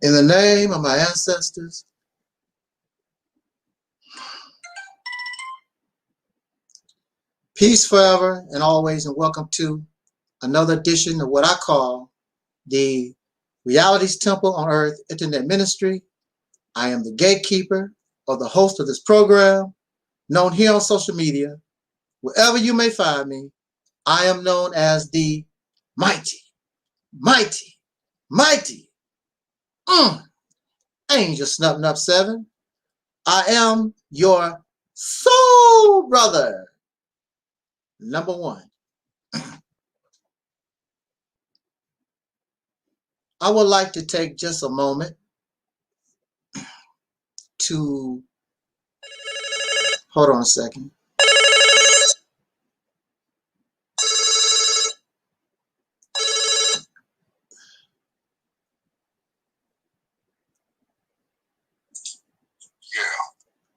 In the name of my ancestors, peace forever and always, and welcome to another edition of what I call the Reality's Temple on Earth Internet Ministry. I am the gatekeeper or the host of this program, known here on social media. Wherever you may find me, I am known as the mighty Angel Snub 7. I am your soul brother, number one. I would like to take just a moment to hold on a second.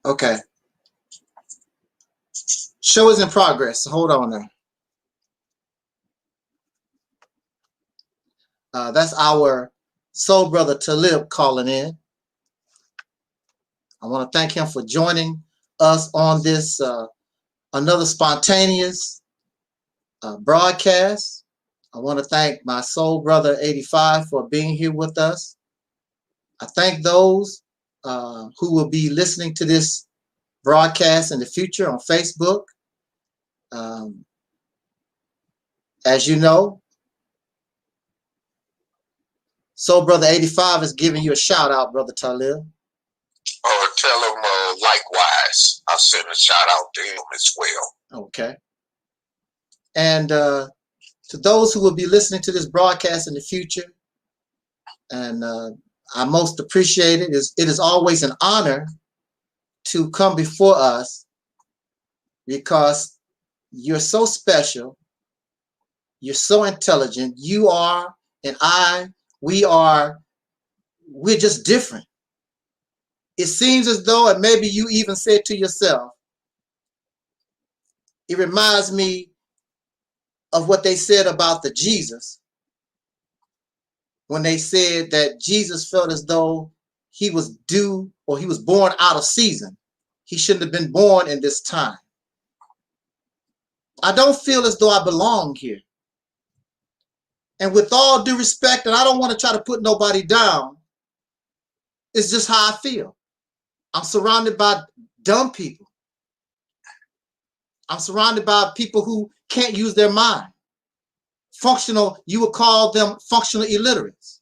Okay. Show is in progress. So hold on there. That's our soul brother Taalik calling in. I want to thank him for joining us on this another spontaneous broadcast. I want to thank my soul brother 85 for being here with us. I thank those who will be listening to this broadcast in the future on Facebook. As you know, Soul Brother 85 is giving you a shout out, Brother Taalik. Oh, tell them likewise. I'll send a shout out to him as well. Okay. And to those who will be listening to this broadcast in the future, and I most appreciate it. It is always an honor to come before us because you're so special. You're so intelligent. You are, and we're just different. It seems as though, and maybe you even said to yourself, it reminds me of what they said about the Jesus, when they said that Jesus felt as though he was due, or he was born out of season. He shouldn't have been born in this time. I don't feel as though I belong here. And with all due respect, and I don't want to try to put nobody down, it's just how I feel. I'm surrounded by dumb people. I'm surrounded by people who can't use their mind. Functional, you would call them functional illiterates.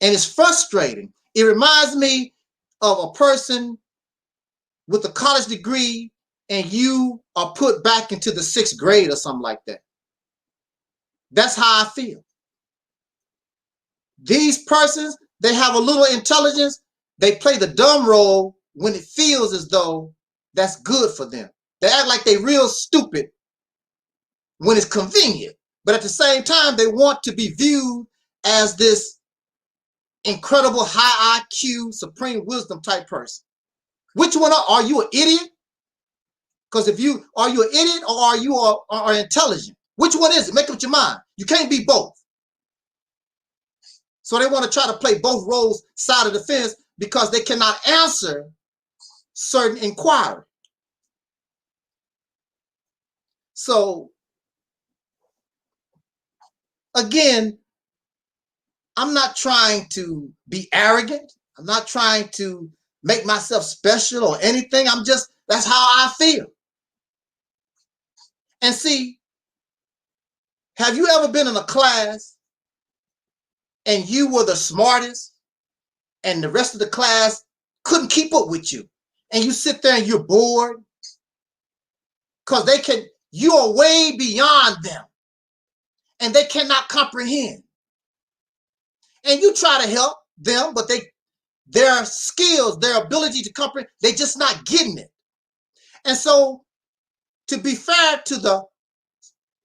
And it's frustrating. It reminds me of a person with a college degree and you are put back into the 6th grade or something like that. That's how I feel. These persons, they have a little intelligence. They play the dumb role when it feels as though that's good for them. They act like they're real stupid when it's convenient. But at the same time, they want to be viewed as this incredible high IQ, supreme wisdom type person. Which one are you, an idiot? Because are you an idiot or are you are intelligent? Which one is it? Make up your mind. You can't be both. So they want to try to play both roles side of the fence because they cannot answer certain inquiry. So again, I'm not trying to be arrogant. I'm not trying to make myself special or anything. That's how I feel. And see, have you ever been in a class and you were the smartest and the rest of the class couldn't keep up with you? And you sit there and you're bored because you are way beyond them and they cannot comprehend. And you try to help them, but their skills, their ability to comprehend, they're just not getting it. And so, to be fair to the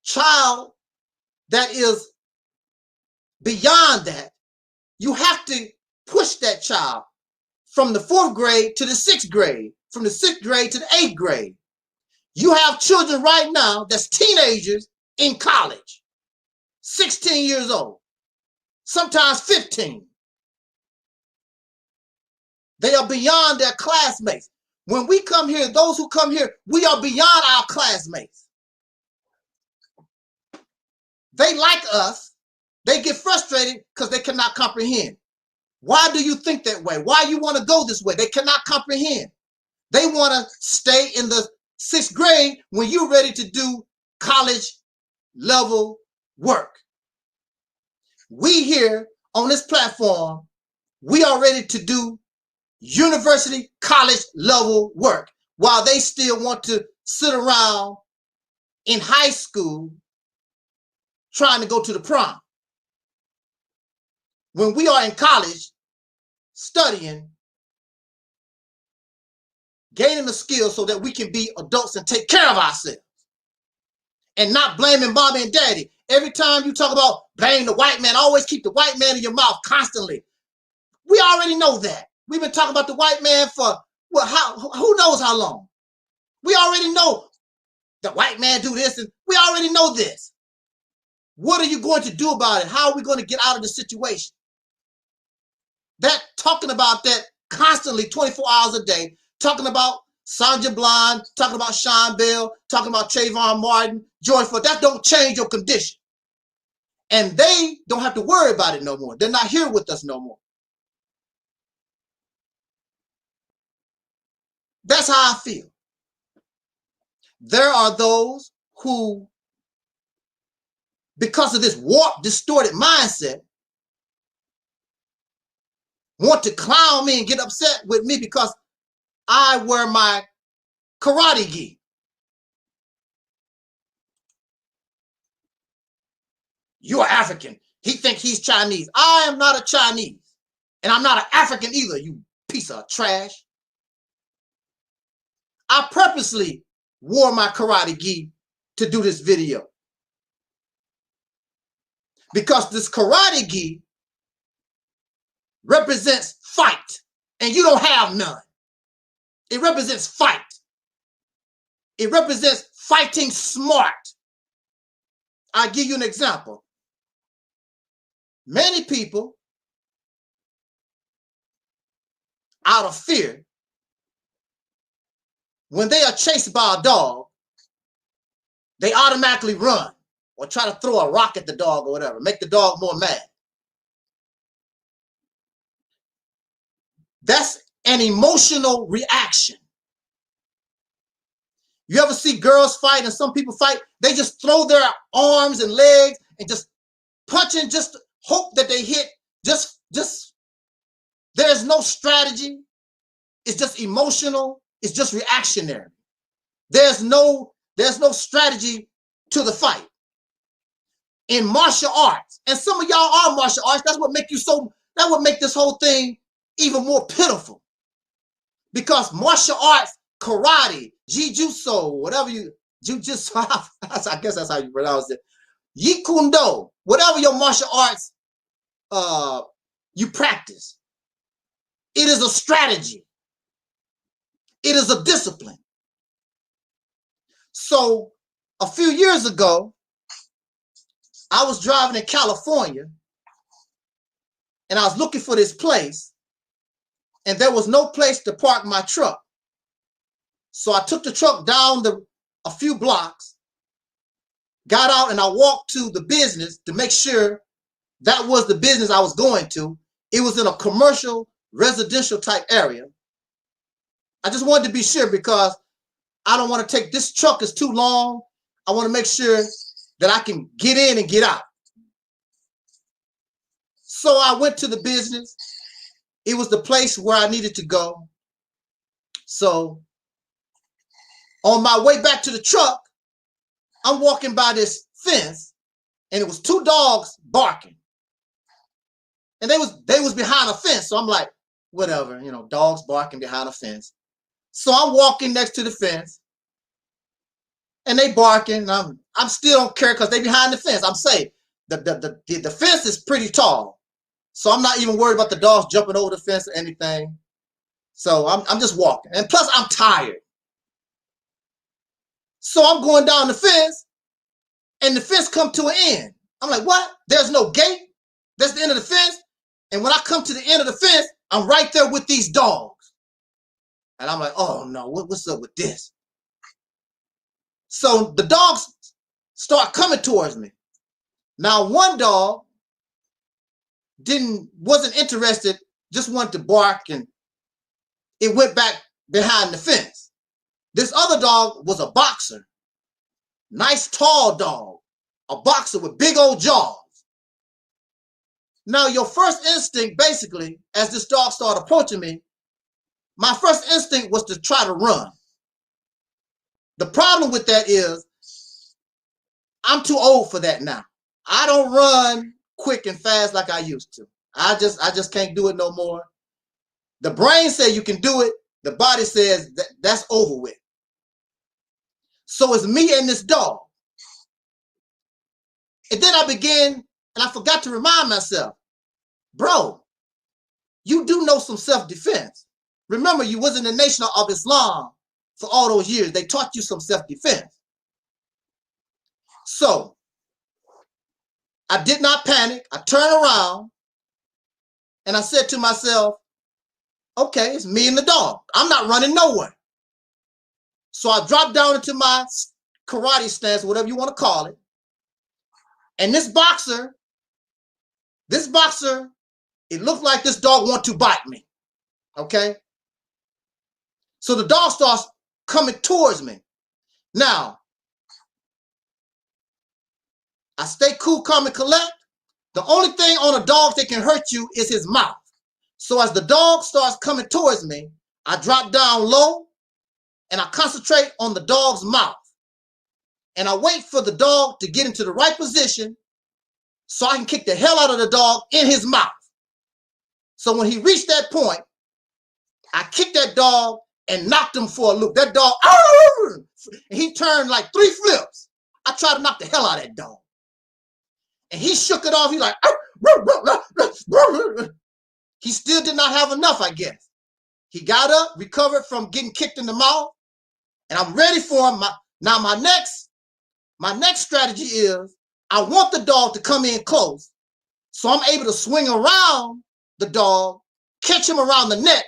child that is beyond that, you have to push that child from the 4th grade to the 6th grade, from the 6th grade to the 8th grade. You have children right now that's teenagers in college, 16 years old, sometimes 15. They are beyond their classmates. When we come here, those who come here, we are beyond our classmates. They like us. They get frustrated because they cannot comprehend. Why do you think that way? Why you want to go this way? They cannot comprehend. They want to stay in the 6th grade when you're ready to do college level work. We here on this platform, we are ready to do university college level work while they still want to sit around in high school trying to go to the prom. When we are in college studying, gaining the skills so that we can be adults and take care of ourselves and not blaming mommy and daddy. Every time you talk about blame the white man, always keep the white man in your mouth constantly. We already know that. We've been talking about the white man for, well, who knows how long? We already know the white man do this, and we already know this. What are you going to do about it? How are we going to get out of the situation? That talking about that constantly 24 hours a day, talking about Sandra Bland, talking about Sean Bell, talking about Trayvon Martin, George Floyd, that don't change your condition. And they don't have to worry about it no more. They're not here with us no more. That's how I feel. There are those who, because of this warped, distorted mindset, want to clown me and get upset with me because I wear my karate gi. You're African. He thinks he's Chinese. I am not a Chinese. And I'm not an African either, you piece of trash. I purposely wore my karate gi to do this video. Because this karate gi represents fight, and you don't have none. It represents fight. It represents fighting smart. I'll give you an example. Many people, out of fear, when they are chased by a dog, they automatically run or try to throw a rock at the dog or whatever, make the dog more mad. That's an emotional reaction. You ever see girls fight and some people fight? They just throw their arms and legs and just punch and just hope that they hit. There's no strategy. It's just emotional. It's just reactionary. There's no strategy to the fight. In martial arts, and some of y'all are martial arts, that would make this whole thing even more pitiful. Because martial arts, karate, jiu-jitsu, whatever you, jiu-jitsu, I guess that's how you pronounce it, Yikundo, whatever your martial arts you practice, it is a strategy. It is a discipline. So a few years ago, I was driving in California and I was looking for this place and there was no place to park my truck. So I took the truck down a few blocks, got out, and I walked to the business to make sure that was the business I was going to. It was in a commercial residential type area. I just wanted to be sure because I don't want to take, this truck is too long. I want to make sure that I can get in and get out. So I went to the business. It was the place where I needed to go. So on my way back to the truck, I'm walking by this fence and it was two dogs barking. And they was behind a fence. So I'm like, whatever, you know, dogs barking behind a fence. So I'm walking next to the fence and they barking. And I'm still don't care because they behind the fence. I'm safe. The fence is pretty tall. So I'm not even worried about the dogs jumping over the fence or anything. So I'm just walking. And plus I'm tired. So I'm going down the fence and the fence come to an end. I'm like, what? There's no gate? That's the end of the fence? And when I come to the end of the fence, I'm right there with these dogs. And I'm like, oh no, what's up with this? So the dogs start coming towards me. Now one dog wasn't interested, just wanted to bark, and it went back behind the fence. This other dog was a boxer. Nice tall dog, a boxer with big old jaws. Now your first instinct, basically, as this dog started approaching me, my first instinct was to try to run. The problem with that is I'm too old for that now. I don't run quick and fast like I used to. I just can't do it no more. The brain says you can do it. The body says that's over with. So it's me and this dog. And then I began, and I forgot to remind myself, bro, you do know some self-defense. Remember, you was in the Nation of Islam for all those years. They taught you some self-defense. So I did not panic. I turned around and I said to myself, okay, it's me and the dog. I'm not running nowhere. So I dropped down into my karate stance, whatever you want to call it. And this boxer, it looked like this dog wanted to bite me. Okay? So the dog starts coming towards me. Now, I stay cool, calm, and collect. The only thing on a dog that can hurt you is his mouth. So as the dog starts coming towards me, I drop down low and I concentrate on the dog's mouth. And I wait for the dog to get into the right position so I can kick the hell out of the dog in his mouth. So when he reached that point, I kicked that dog and knocked him for a loop. That dog, he turned like 3 flips. I tried to knock the hell out of that dog. And he shook it off. He like, he still did not have enough, I guess. He got up, recovered from getting kicked in the mouth, and I'm ready for him. Now my next strategy is I want the dog to come in close, so I'm able to swing around the dog, catch him around the neck,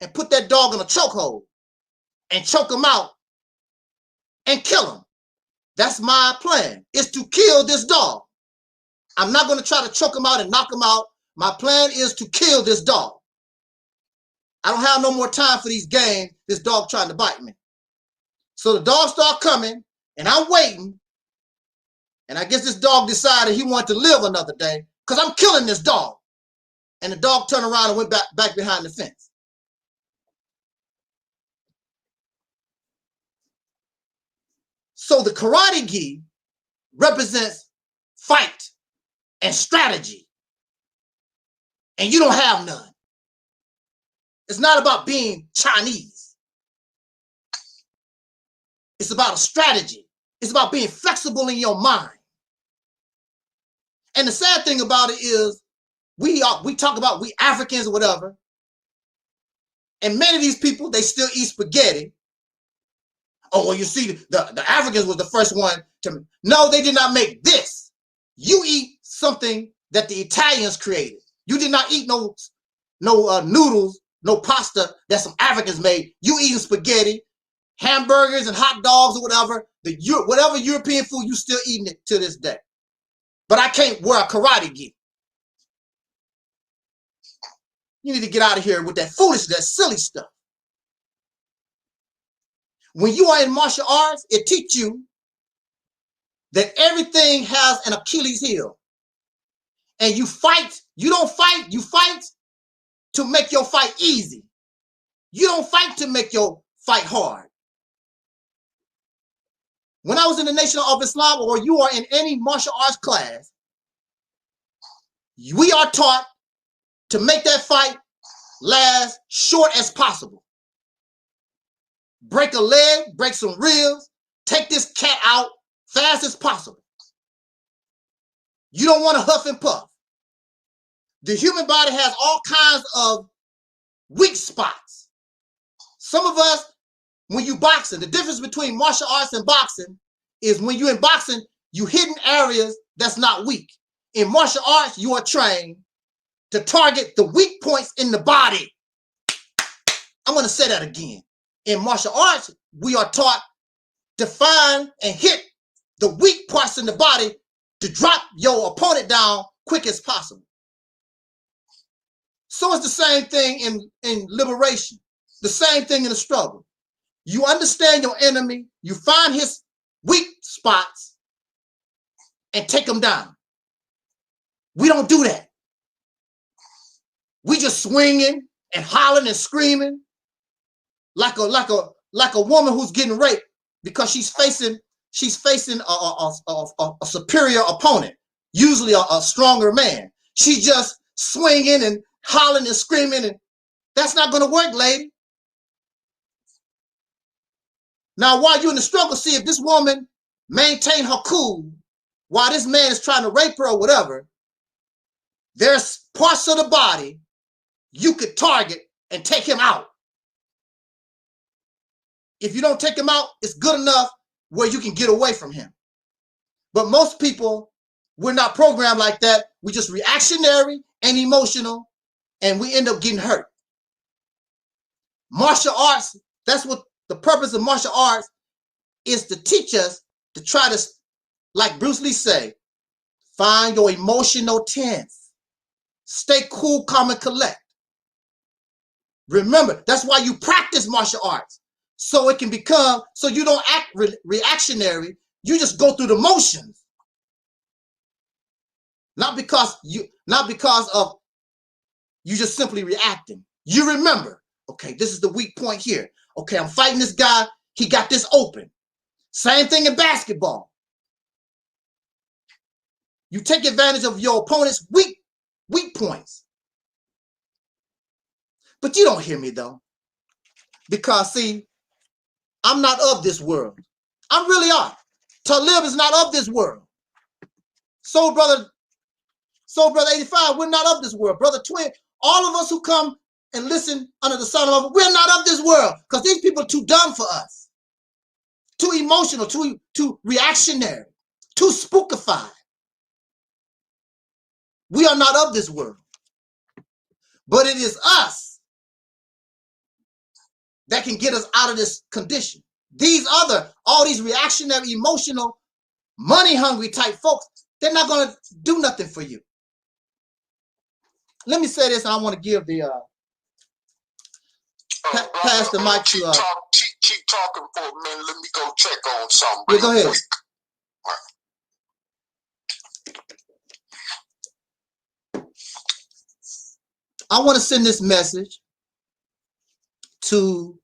and put that dog in a chokehold and choke him out and kill him. That's my plan, is to kill this dog. I'm not going to try to choke him out and knock him out. My plan is to kill this dog. I don't have no more time for these games, this dog trying to bite me. So the dog started coming, and I'm waiting. And I guess this dog decided he wanted to live another day because I'm killing this dog. And the dog turned around and went back behind the fence. So the karate gi represents fight and strategy. And you don't have none. It's not about being Chinese. It's about a strategy. It's about being flexible in your mind. And the sad thing about it is we talk about we Africans or whatever. And many of these people, they still eat spaghetti. Oh, well, you see, the Africans was the first one to. No, they did not make this. You eat something that the Italians created. You did not eat no noodles, no pasta that some Africans made. You eating spaghetti, hamburgers, and hot dogs or whatever. Whatever European food, you still eating it to this day. But I can't wear a karate gi. You need to get out of here with that foolish, that silly stuff. When you are in martial arts, it teaches you that everything has an Achilles heel. And you fight, you don't fight, you fight to make your fight easy. You don't fight to make your fight hard. When I was in the Nation of Islam, or you are in any martial arts class, we are taught to make that fight last short as possible. Break a leg, break some ribs, take this cat out fast as possible. You don't want to huff and puff. The human body has all kinds of weak spots. Some of us, when you boxing, the difference between martial arts and boxing is when you're in boxing, you hitting areas that's not weak. In martial arts, you are trained to target the weak points in the body. I'm going to say that again. In martial arts, we are taught to find and hit the weak parts in the body to drop your opponent down quick as possible. So it's the same thing in liberation, the same thing in the struggle. You understand your enemy, you find his weak spots and take them down. We don't do that. We just swinging and hollering and screaming like a woman who's getting raped because she's facing a superior opponent, usually a stronger man. She's just swinging and hollering and screaming, and that's not going to work, lady. Now, while you're in the struggle, see if this woman maintain her cool while this man is trying to rape her or whatever. There's parts of the body you could target and take him out. If you don't take him out, it's good enough where you can get away from him. But most people, we're not programmed like that. We're just reactionary and emotional, and we end up getting hurt. Martial arts, that's what the purpose of martial arts is, to teach us to try to, like Bruce Lee say, find your emotional tense. Stay cool, calm, and collect. Remember, that's why you practice martial arts. So it can become, so you don't act reactionary. You just go through the motions. Not because of you just simply reacting. You remember, okay, this is the weak point here. Okay, I'm fighting this guy. He got this open. Same thing in basketball. You take advantage of your opponent's weak points. But you don't hear me though. Because see, I'm not of this world. I really are. Talib is not of this world. So brother 85, we're not of this world. Brother Twin, all of us who come and listen under the sun of it, we're not of this world, because these people are too dumb for us. Too emotional, too reactionary, too spookified. We are not of this world. But it is us that can get us out of this condition. All these reactionary, emotional, money-hungry type folks, they're not going to do nothing for you. Let me say this, and I want to give the pass the mic to keep talking for a minute. Let me go check on something. Yeah, go ahead. Quick. I want to send this message to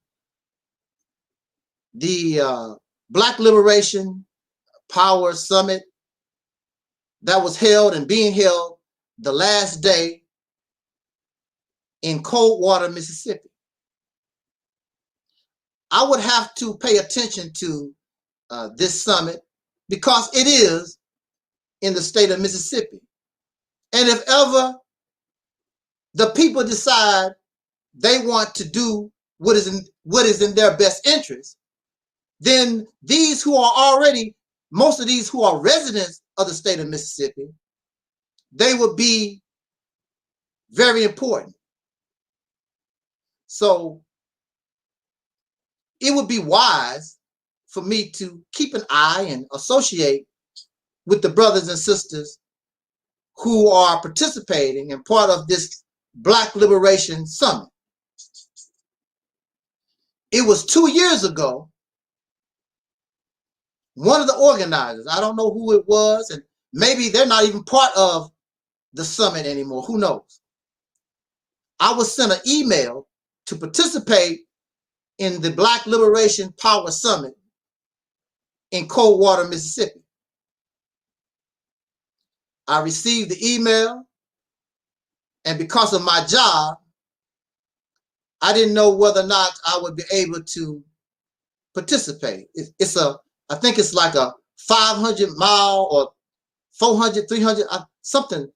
the Black Liberation Power Summit that was held and being held the last day in Coldwater, Mississippi. I would have to pay attention to this summit because it is in the state of Mississippi. And if ever the people decide they want to do what is in their best interest, then these who are already, most of these who are residents of the state of Mississippi, they would be very important. So it would be wise for me to keep an eye and associate with the brothers and sisters who are participating and part of this Black Liberation Summit. It was 2 years ago, one of the organizers, I don't know who it was, and maybe they're not even part of the summit anymore, who knows. I was sent an email to participate in the Black Liberation Power Summit in Coldwater, Mississippi. I received the email, and because of my job, I didn't know whether or not I would be able to participate. I think it's like a 500-mile or 400, 300, something.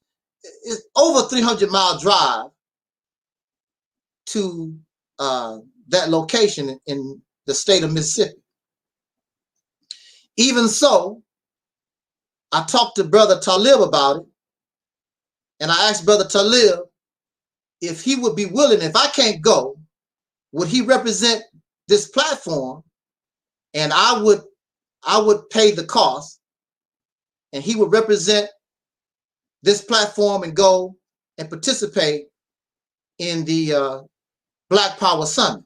It's over 300-mile drive to that location in the state of Mississippi. Even so, I talked to Brother Talib about it, and I asked Brother Talib if he would be willing, if I can't go, would he represent this platform, and I would pay the cost, and he would represent this platform and go and participate in the Black Power Summit.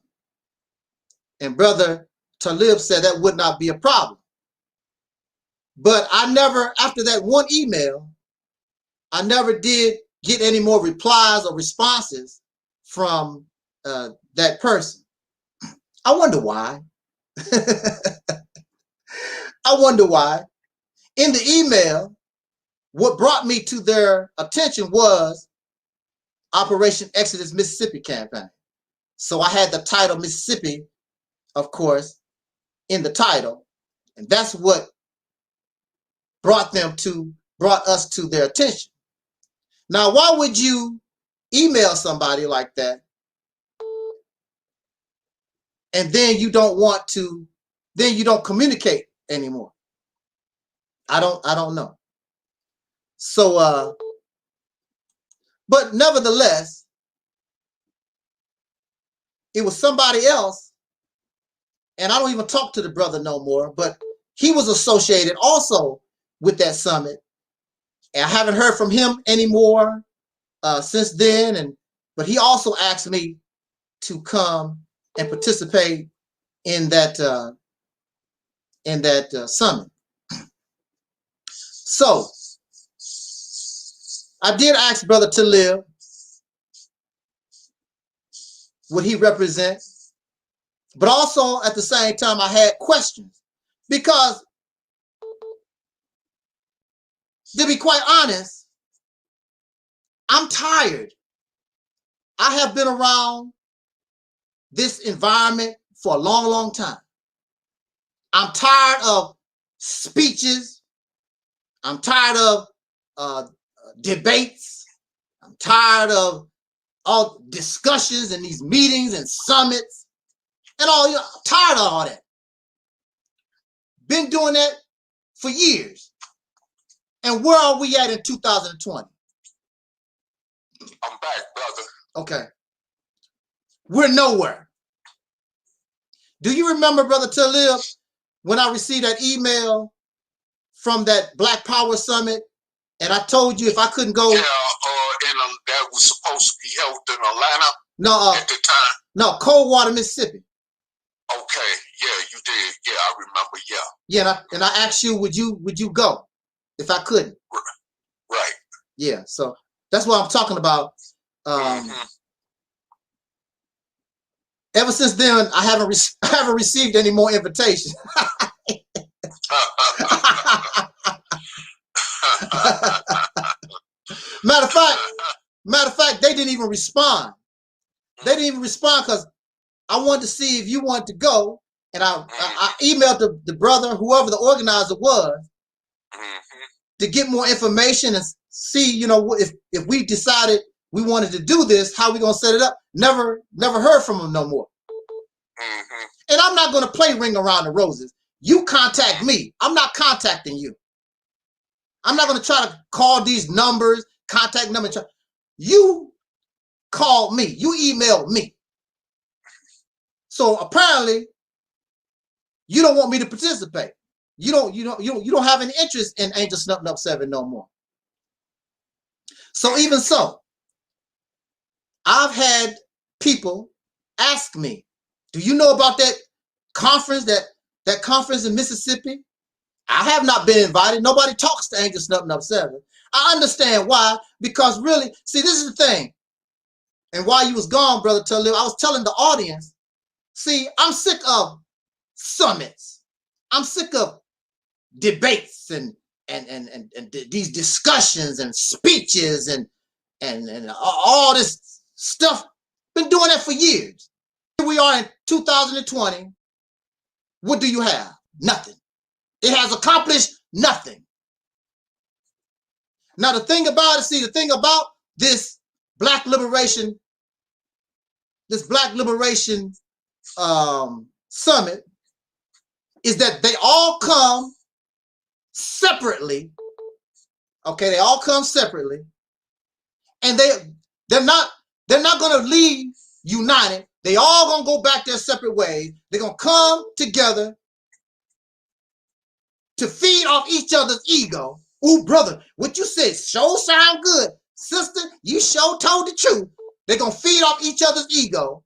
And Brother Talib said that would not be a problem. But I never, after that one email, I never did get any more replies or responses from that person. I wonder why. I wonder why. In the email, what brought me to their attention was Operation Exodus Mississippi campaign. So I had the title Mississippi, of course, in the title, and that's what brought us to their attention. Now, why would you email somebody like that and then you don't communicate anymore? I don't know. So but nevertheless, it was somebody else, and I don't even talk to the brother no more, but he was associated also with that summit, and I haven't heard from him anymore since then. But he also asked me to come and participate in that summit. So I did ask Brother Talib, would he represent? But also at the same time, I had questions, because to be quite honest, I'm tired. I have been around this environment for a long, long time. I'm tired of speeches. I'm tired of debates. I'm tired of all discussions and these meetings and summits and all. I'm tired of all that. Been doing that for years. And where are we at in 2020? I'm back, brother. Okay. We're nowhere. Do you remember, Brother Talib, when I received that email from that Black Power Summit, and I told you if I couldn't go? Yeah, that was supposed to be held in Atlanta. No, at the time. No, Coldwater, Mississippi. Okay, yeah, you did. Yeah, I remember. Yeah. Yeah, and I asked you, would you go if I couldn't? Right. Yeah, so that's what I'm talking about. Ever since then, I haven't received any more invitations. Matter of fact, they didn't even respond. They didn't even respond because I wanted to see if you wanted to go, and I emailed the brother, whoever the organizer was, to get more information and see, you know, if we decided we wanted to do this, how we gonna set it up. Never heard from him no more. And I'm not gonna play ring around the roses. You contact me. I'm not contacting you. I'm not gonna try to call these numbers, contact numbers. You called me. You emailed me. So apparently, you don't want me to participate. You don't have any interest in Angel Snuffing Up 7 no more. So even so, I've had people ask me, do you know about that conference, that conference in Mississippi? I have not been invited. Nobody talks to Angel Snuffing Up 7. I understand why, because really, see, this is the thing. And while you was gone, Brother Talib, I was telling the audience, see, I'm sick of summits. I'm sick of debates and these discussions and speeches and all this stuff. Been doing that for years. Here we are in 2020. What do you have? Nothing. It has accomplished nothing. Now the thing about it, see, the thing about this Black Liberation Summit is that they all come separately. Okay, they all come separately, and they're not going to leave united. They all gonna go back their separate ways. They're gonna come together to feed off each other's ego. Ooh, brother, what you said sure sound good. Sister, you sure told the truth. They're gonna feed off each other's ego.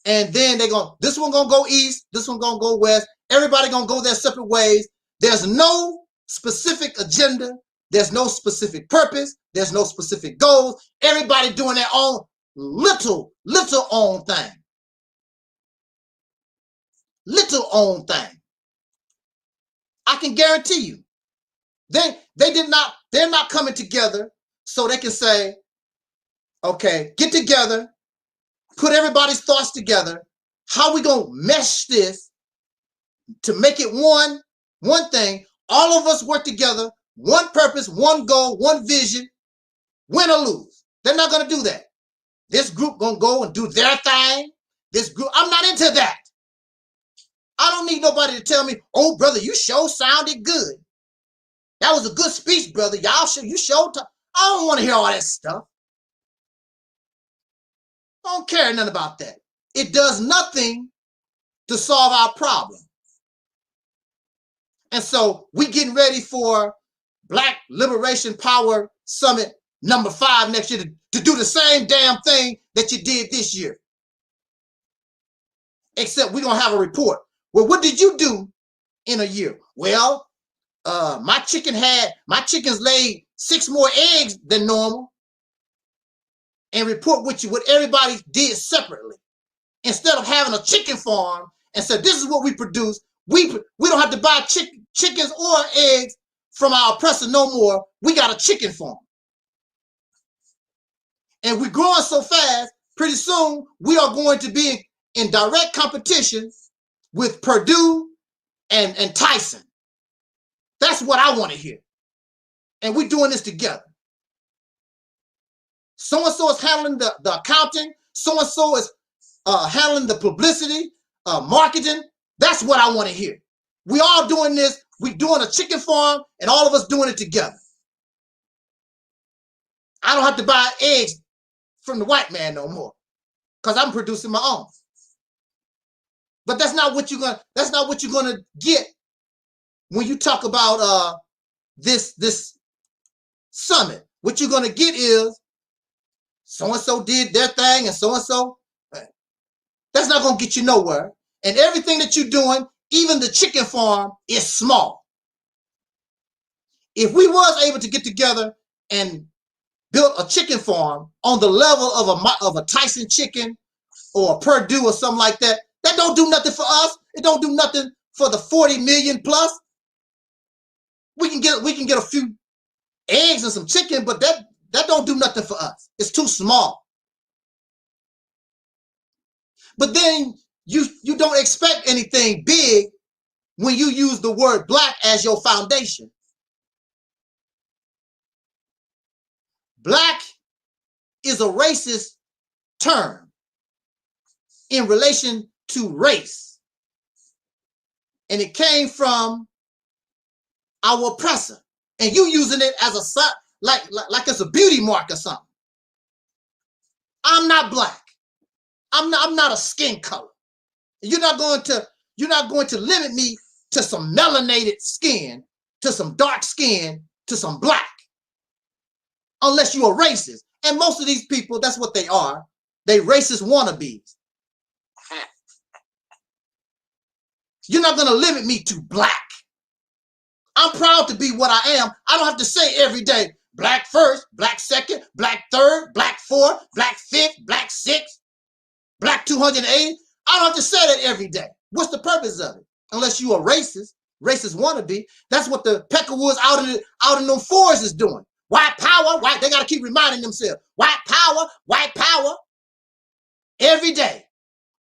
And then this one gonna go east, this one gonna go west. Everybody gonna go their separate ways. There's no specific agenda. There's no specific purpose. There's no specific goals. Everybody doing their own little own thing. Little own thing. I can guarantee you. They're not coming together so they can say, okay, get together, put everybody's thoughts together. How we gonna mesh this to make it one thing? All of us work together, one purpose, one goal, one vision, win or lose. They're not gonna do that. This group gonna go and do their thing. This group, I'm not into that. I don't need nobody to tell me, oh brother, you sure sounded good. That was a good speech, brother. You showed. I don't want to hear all that stuff. I don't care nothing about that. It does nothing to solve our problem. And so we getting ready for Black Liberation Power Summit #5 next year to do the same damn thing that you did this year. Except we're going to have a report. Well, what did you do in a year? Well, my chickens laid 6 more eggs than normal, and report with you what everybody did separately. Instead of having a chicken farm and say, this is what we produce. We don't have to buy chickens or eggs from our oppressor no more. We got a chicken farm. And we're growing so fast, pretty soon we are going to be in direct competition with Purdue and Tyson. That's what I want to hear. And we're doing this together. So-and-so is handling the accounting. So-and-so is handling the publicity, marketing. That's what I want to hear. We all doing this. We're doing a chicken farm, and all of us doing it together. I don't have to buy eggs from the white man no more, because I'm producing my own. But that's not what you're gonna get when you talk about this summit. What you're gonna get is so-and-so did their thing and so-and-so. That's not gonna get you nowhere. And everything that you're doing, even the chicken farm, is small. If we was able to get together and build a chicken farm on the level of a Tyson chicken or a Purdue or something like that, that don't do nothing for us. It don't do nothing for the 40 million plus. We can get a few eggs and some chicken, but that don't do nothing for us. It's too small. But then you don't expect anything big when you use the word black as your foundation. Black is a racist term in relation to race. And it came from our oppressor. And you using it as a like it's a beauty mark or something. I'm not black. I'm not a skin color. You're not going to limit me to some melanated skin, to some dark skin, to some black. Unless you're a racist. And most of these people, that's what they are. They racist wannabes. You're not going to limit me to black. I'm proud to be what I am. I don't have to say every day, black first, black second, black third, black fourth, black fifth, black sixth, black 280. I don't have to say that every day. What's the purpose of it? Unless you are racist wannabe. That's what the Peckerwoods out in them forests is doing. White power, white. They got to keep reminding themselves. White power, every day.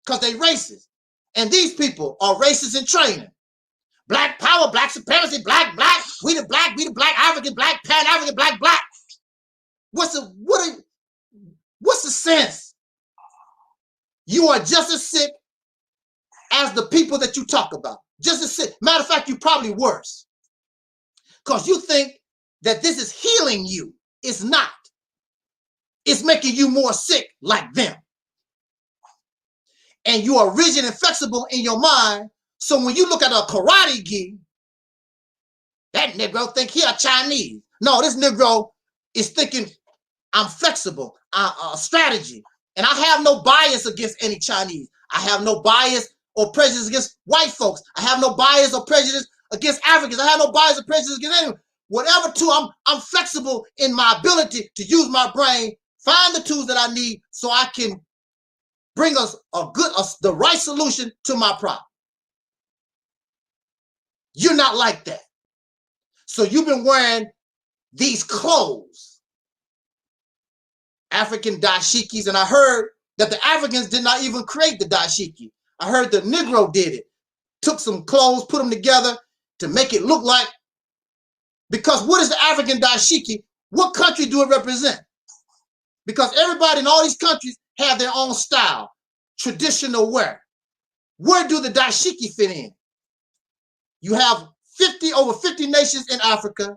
Because they racist. And these people are racist in training. Black power, black supremacy, black, we the black, African, black, Pan-African, black. What's the sense? You are just as sick as the people that you talk about. Just as sick. Matter of fact, you're probably worse. Because you think that this is healing you. It's not. It's making you more sick like them. and you are rigid and flexible in your mind. So when you look at a karate gi, that Negro think he a Chinese. No, this Negro is thinking I'm flexible, strategy. And I have no bias against any Chinese. I have no bias or prejudice against white folks. I have no bias or prejudice against Africans. I have no bias or prejudice against anyone. Whatever tool, I'm flexible in my ability to use my brain, find the tools that I need so I can bring us the right solution to my problem. You're not like that. So you've been wearing these clothes, African dashikis, and I heard that the Africans did not even create the dashiki. I heard the Negro did it. Took some clothes, put them together to make it look like, because what is the African dashiki? What country do it represent? Because everybody in all these countries have their own style, traditional wear. Where do the dashiki fit in? You have over 50 nations in Africa.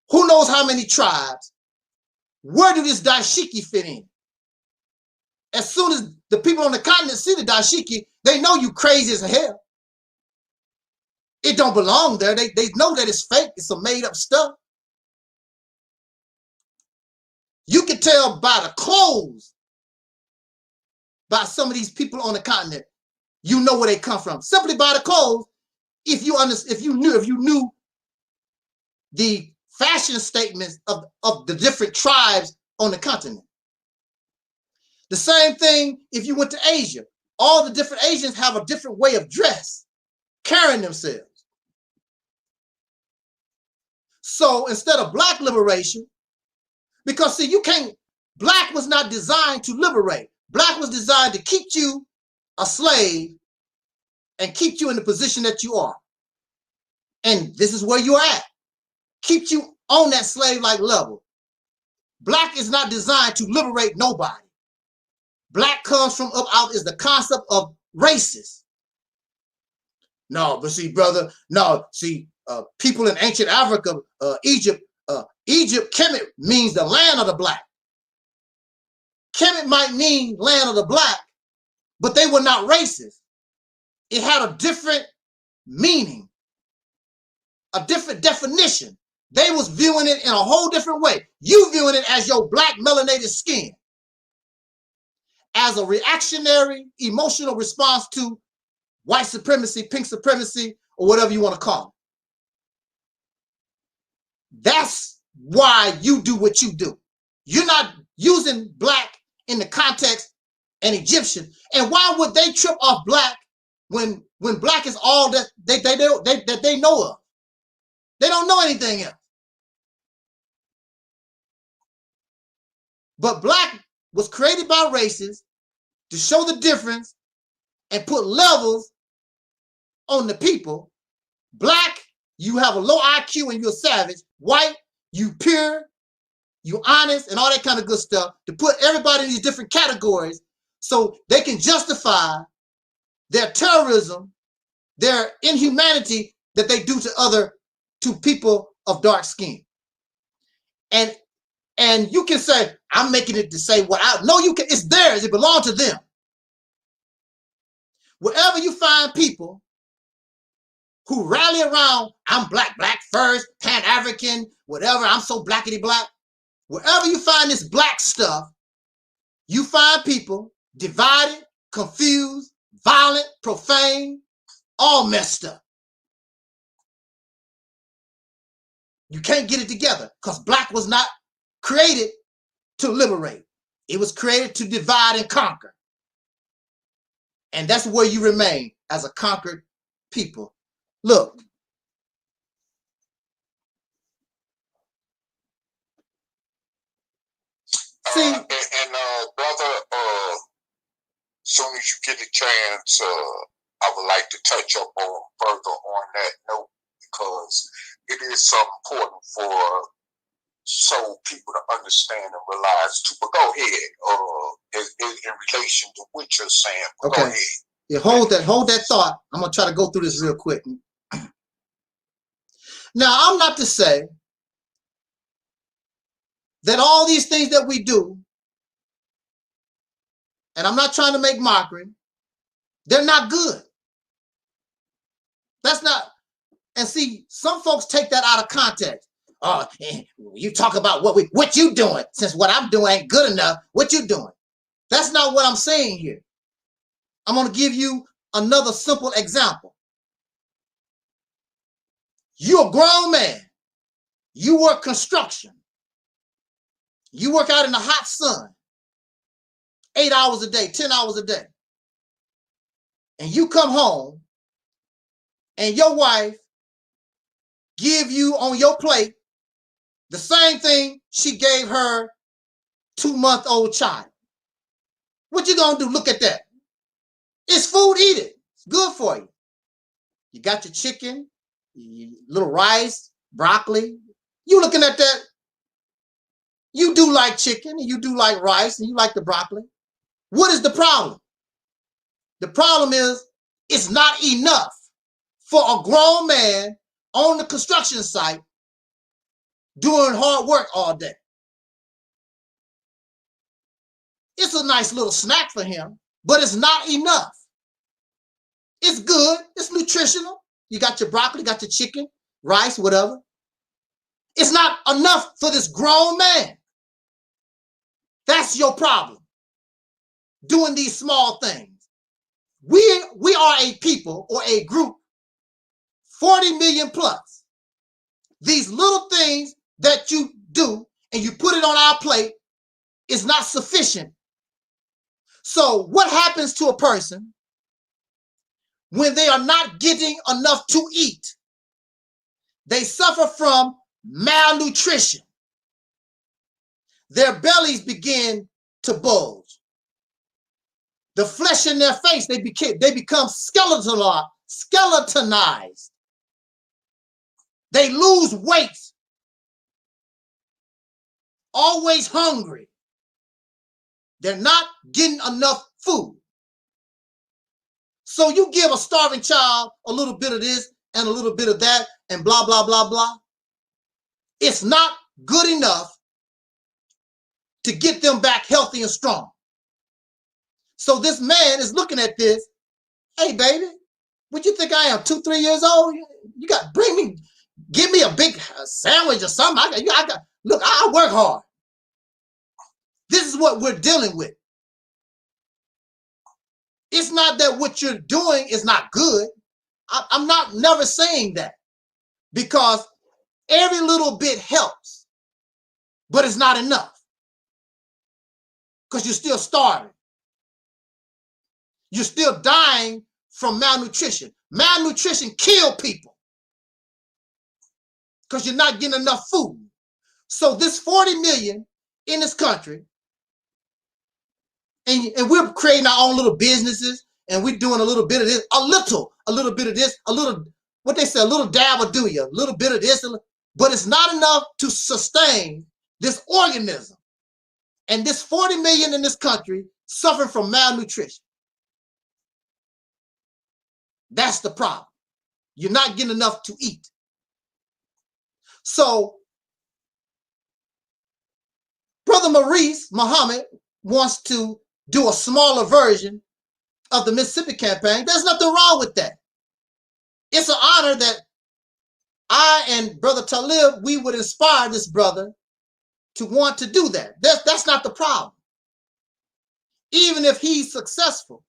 Who knows how many tribes? Where do this dashiki fit in? As soon as the people on the continent see the dashiki, they know you crazy as hell. It don't belong there. They know that it's fake. It's some made up stuff. You can tell by the clothes, by some of these people on the continent, you know where they come from. Simply by the clothes, if you knew the fashion statements of the different tribes on the continent. The same thing if you went to Asia. All the different Asians have a different way of dress, carrying themselves. So instead of black liberation, because see, black was not designed to liberate. Black was designed to keep you a slave and keep you in the position that you are. And this is where you are at. Keep you on that slave-like level. Black is not designed to liberate nobody. Black comes from up out is the concept of racist. No, but see, brother, no, see, people in ancient Africa, Egypt, Kemet means the land of the black. Kemet might mean land of the black, but they were not racist. It had a different meaning, a different definition. They was viewing it in a whole different way. You viewing it as your black melanated skin, as a reactionary, emotional response to white supremacy, pink supremacy, or whatever you want to call it. That's why you do what you do. You're not using black in the context and Egyptian. And why would they trip off black when black is all that they know of? They don't know anything else. But black was created by races to show the difference and put levels on the people. Black, you have a low IQ and you're a savage. White, you pure, you honest, and all that kind of good stuff, to put everybody in these different categories so they can justify their terrorism, their inhumanity that they do to people of dark skin. And you can say, I'm making it to say what I know. You can, it's theirs, it belongs to them. Wherever you find people who rally around, I'm black first, Pan-African, whatever, I'm so blackity black. Wherever you find this black stuff, you find people divided, confused, violent, profane, all messed up. You can't get it together because black was not created to liberate. It was created to divide and conquer. And that's where you remain as a conquered people. Look. See, brother, soon as you get a chance, I would like to touch up on further on that note, because it is so important for so people to understand and realize too. But go ahead, in relation to what you're saying. Okay. Go ahead. Yeah, hold that thought. I'm gonna try to go through this real quick. Now, I'm not to say that all these things that we do and I'm not trying to make mockery, they're not good. That's not, and see, some folks take that out of context. Oh, you talk about what you doing, since what I'm doing ain't good enough, what you doing? That's not what I'm saying here. I'm going to give you another simple example. You're a grown man. You work construction. You work out in the hot sun, 8 hours a day, 10 hours a day. And you come home and your wife give you on your plate the same thing she gave her 2-month-old child. What you gonna do? Look at that. It's food, eat it. It's good for you. You got your chicken, little rice, broccoli. You looking at that. You do like chicken, and you do like rice, and you like the broccoli. What is the problem? The problem is it's not enough for a grown man on the construction site doing hard work all day. It's a nice little snack for him, but it's not enough. It's good. It's nutritional. You got your broccoli, got your chicken, rice, whatever. It's not enough for this grown man. That's your problem. Doing these small things. We are a people or a group, 40 million plus. These little things that you do and you put it on our plate is not sufficient. So what happens to a person when they are not getting enough to eat? They suffer from malnutrition. Their bellies begin to bulge. The flesh in their face, they become skeletonized. They lose weight. Always hungry. They're not getting enough food. So you give a starving child a little bit of this and a little bit of that and blah, blah, blah, blah. It's not good enough to get them back healthy and strong. So this man is looking at this. Hey, baby, what you think I am, 2-3 years old? You got give me a big sandwich or something. Look, I work hard. This is what we're dealing with. It's not that what you're doing is not good. I'm never saying that, because every little bit helps, but it's not enough because you're still starving. You're still dying from malnutrition. Malnutrition kills people because you're not getting enough food. So this 40 million in this country, and we're creating our own little businesses, and we're doing a little bit of this, a little bit of this, a little, what they say, a little dab will do you, a little bit of this, but it's not enough to sustain this organism. And this 40 million in this country suffering from malnutrition. That's the problem. You're not getting enough to eat. So Brother Maurice Muhammad wants to do a smaller version of the Mississippi campaign. There's nothing wrong with that. It's an honor that I and Brother Talib, we would inspire this brother to want to do that. That's not the problem. Even if he's successful,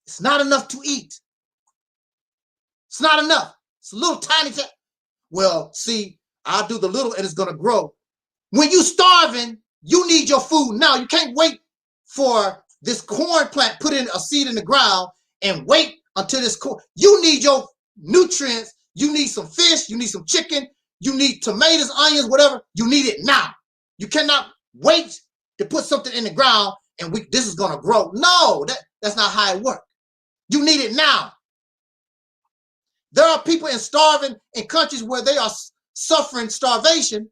it's not enough to eat. It's not enough. It's a little tiny. Well, see, I'll do the little and it's going to grow. When you're starving, you need your food now. You can't wait for this corn plant, put in a seed in the ground and wait until this corn. You need your nutrients. You need some fish. You need some chicken. You need tomatoes, onions, whatever. You need it now. You cannot wait to put something in the ground and this is going to grow. No, that's not how it works. You need it now. There are people in countries where they are suffering starvation.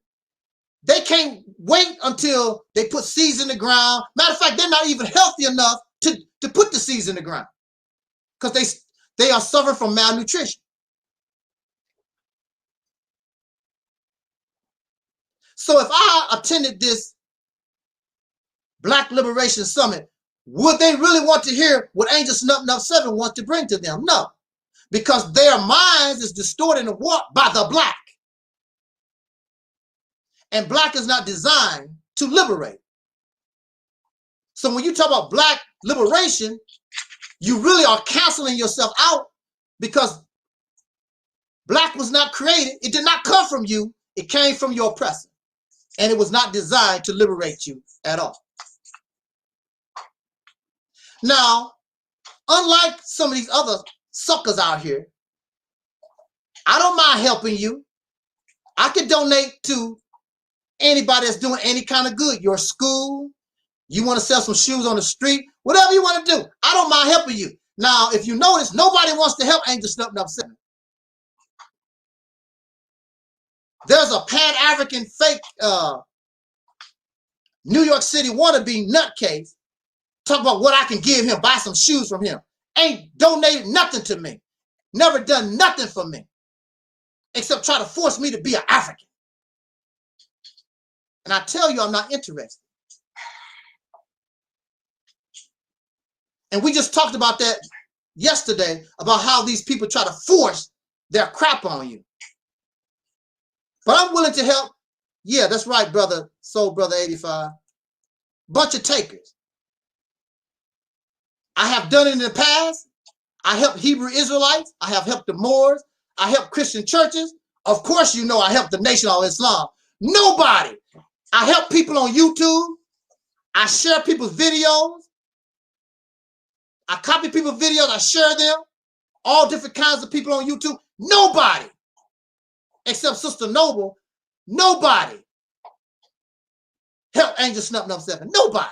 They can't wait until they put seeds in the ground. Matter of fact, they're not even healthy enough to put the seeds in the ground because they are suffering from malnutrition. So if I attended this Black Liberation Summit would they really want to hear what Angel Snuff Nuff 7 wants to bring to them? No, because their minds is distorted and warped by the black. And black is not designed to liberate. So when you talk about black liberation, you really are canceling yourself out, because black was not created. It did not come from you. It came from your oppressor. And it was not designed to liberate you at all. Now, unlike some of these other suckers out here, I don't mind helping you. I can donate to anybody that's doing any kind of good. Your school, you want to sell some shoes on the street, whatever you want to do. I don't mind helping you. Now, if you notice, nobody wants to help Angel Snuff Nuff 7. There's a Pan-African fake New York City wannabe nutcase talk about what I can give him, buy some shoes from him. Ain't donated nothing to me. Never done nothing for me. Except try to force me to be an African. And I tell you, I'm not interested. And we just talked about that yesterday, about how these people try to force their crap on you. But I'm willing to help. Yeah, that's right, brother. Soul Brother 85. Bunch of takers. I have done it in the past. I helped Hebrew Israelites. I have helped the Moors. I helped Christian churches. Of course, you know I helped the Nation of Islam. Nobody. I help people on YouTube. I share people's videos. I copy people's videos. I share them. All different kinds of people on YouTube. Nobody. Except Sister Noble. Nobody help Angel Snuff Nuff 7. Nobody.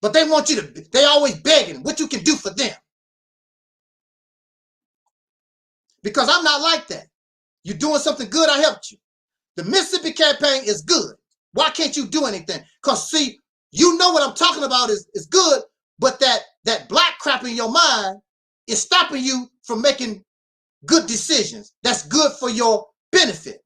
But they want you to, they always begging what you can do for them. Because I'm not like that. You're doing something good, I helped you. The Mississippi campaign is good. Why can't you do anything? Because see, you know what I'm talking about is good, but that black crap in your mind is stopping you from making good decisions. That's good for your benefit.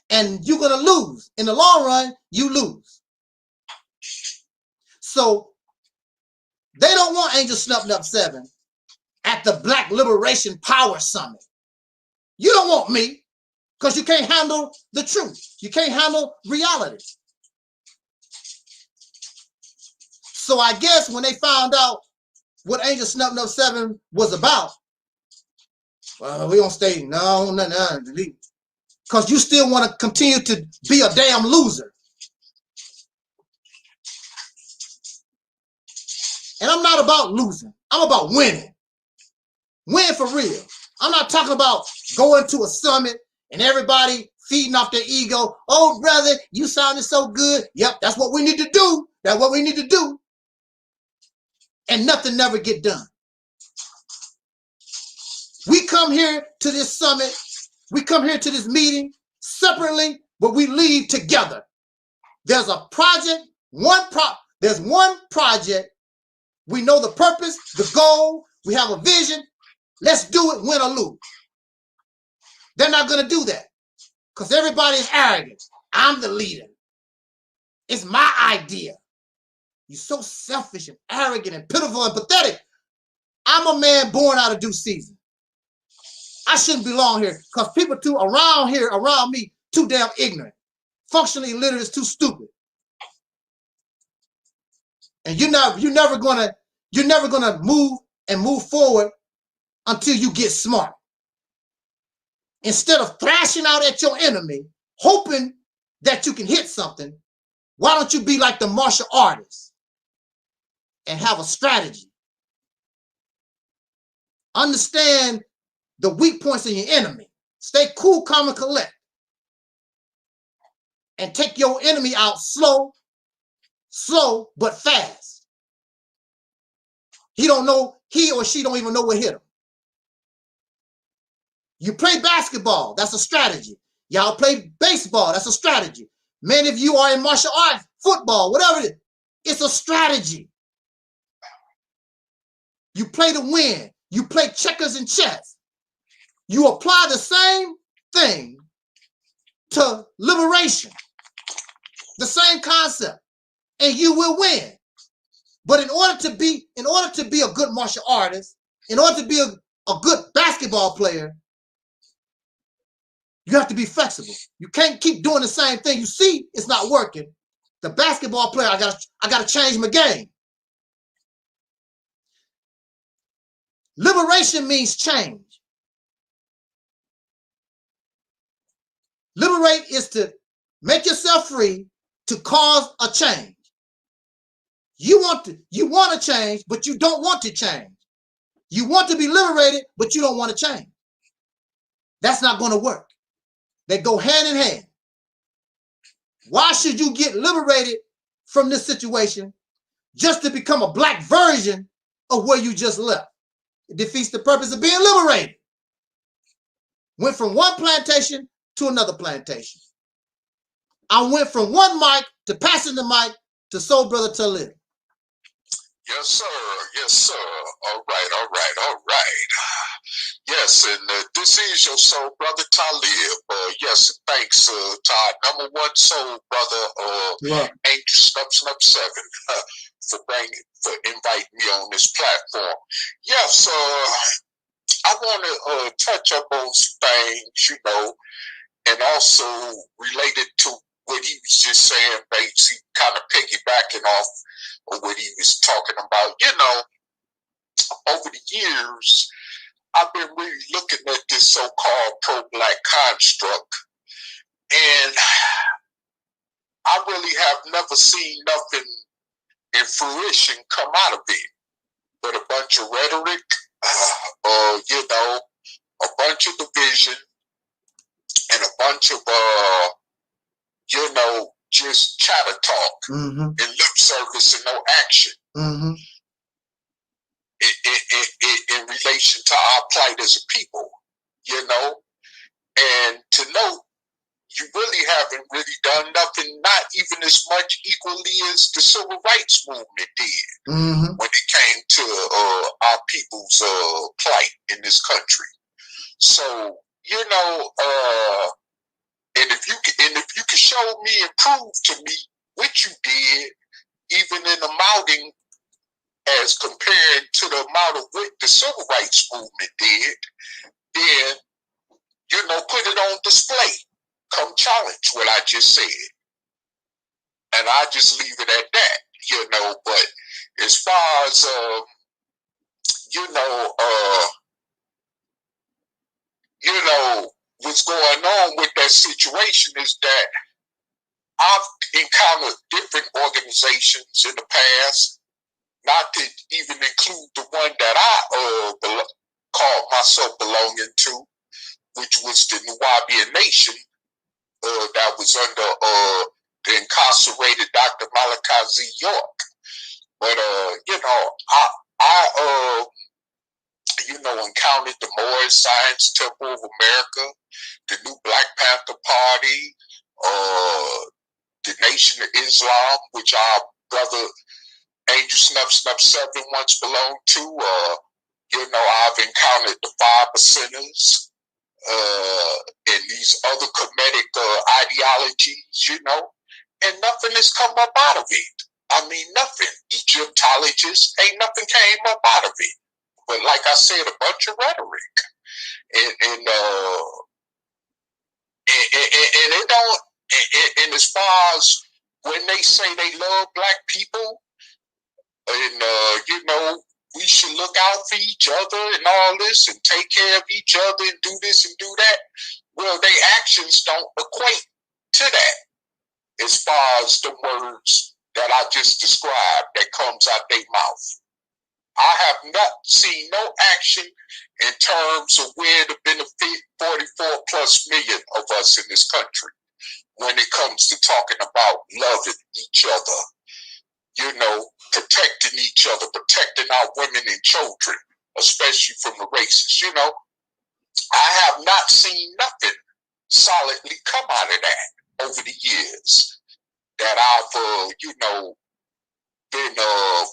And you're going to lose. In the long run, you lose. So they don't want Angel Snuff Nuff 7 at the Black Liberation Power Summit. You don't want me because you can't handle the truth. You can't handle reality. So I guess when they found out what Angel Snuff Nuff 7 was about, well, we don't stay, no, delete. Because you still want to continue to be a damn loser. And I'm not about losing. I'm about winning. Win for real. I'm not talking about going to a summit and everybody feeding off their ego. Oh, brother, you sounded so good. Yep, that's what we need to do. That's what we need to do. And nothing never get done. We come here to this summit. We come here to this meeting separately, but we leave together. There's a project, there's one project. We know the purpose, the goal. We have a vision. Let's do it, win or lose. They're not going to do that because everybody is arrogant. I'm the leader. It's my idea. You're so selfish and arrogant and pitiful and pathetic. I'm a man born out of due season. I shouldn't belong here because people around me, too damn ignorant. Functionally illiterate is too stupid. And you're never gonna move forward until you get smart. Instead of thrashing out at your enemy, hoping that you can hit something, why don't you be like the martial artist and have a strategy? Understand the weak points of your enemy. Stay cool, calm, and collect. And take your enemy out slow but fast. He or she don't even know what hit him. You play basketball, that's a strategy. Y'all play baseball, that's a strategy. Many of you are in martial arts, football, whatever it is. It's a strategy. You play to win. You play checkers and chess. You apply the same thing to liberation. The same concept. And you will win. But in order to be a good martial artist, in order to be a good basketball player, you have to be flexible. You can't keep doing the same thing. You see it's not working. The basketball player, I gotta change my game. Liberation means change. Liberate is to make yourself free to cause a change. You want to change, but you don't want to change. You want to be liberated, but you don't want to change. That's not going to work. They go hand in hand. Why should you get liberated from this situation just to become a black version of where you just left? It defeats the purpose of being liberated. Went from one plantation to another plantation. I went from one mic to passing the mic to Soul Brother Taalik. Yes, sir. Yes, sir. All right. Yes, and this is your soul brother Taalik. Yes, thanks to our number one soul brother, Angel Snub 7, for inviting me on this platform. Yes, I want to touch up on some things, and also related to what he was just saying, basically kind of piggybacking off of what he was talking about. Over the years, I've been really looking at this so-called pro-black construct, and I really have never seen nothing in fruition come out of it but a bunch of rhetoric, a bunch of division, and a bunch of, just chatter talk and lip service and no action in relation to our plight as a people, and to know you really haven't really done nothing, not even as much equally as the civil rights movement did when it came to our people's plight in this country. So, and if you can show me and prove to me what you did, even in amounting as compared to the amount of what the civil rights movement did, then, put it on display. Come challenge what I just said. And I just leave it at that, but as far as, what's going on with that situation is that I've encountered different organizations in the past, not to even include the one that I called myself belonging to, which was the Nubian Nation, that was under the incarcerated Dr. Micah Z. York. But I encountered the Moorish Science Temple of America, the New Black Panther Party, the Nation of Islam, which our brother Angel Snub 7 once belonged to. I've encountered the 5%ers, and these other Kemetic ideologies, and nothing has come up out of it. I mean, nothing. Egyptologists, ain't nothing came up out of it. But like I said, a bunch of rhetoric. And it don't, and as far as when they say they love black people, and, we should look out for each other and all this and take care of each other and do this and do that. Well, their actions don't equate to that as far as the words that I just described that comes out their mouth. I have not seen no action in terms of where to benefit 44 plus million of us in this country when it comes to talking about loving each other, protecting each other, protecting our women and children, especially from the racists. I have not seen nothing solidly come out of that over the years that I've, been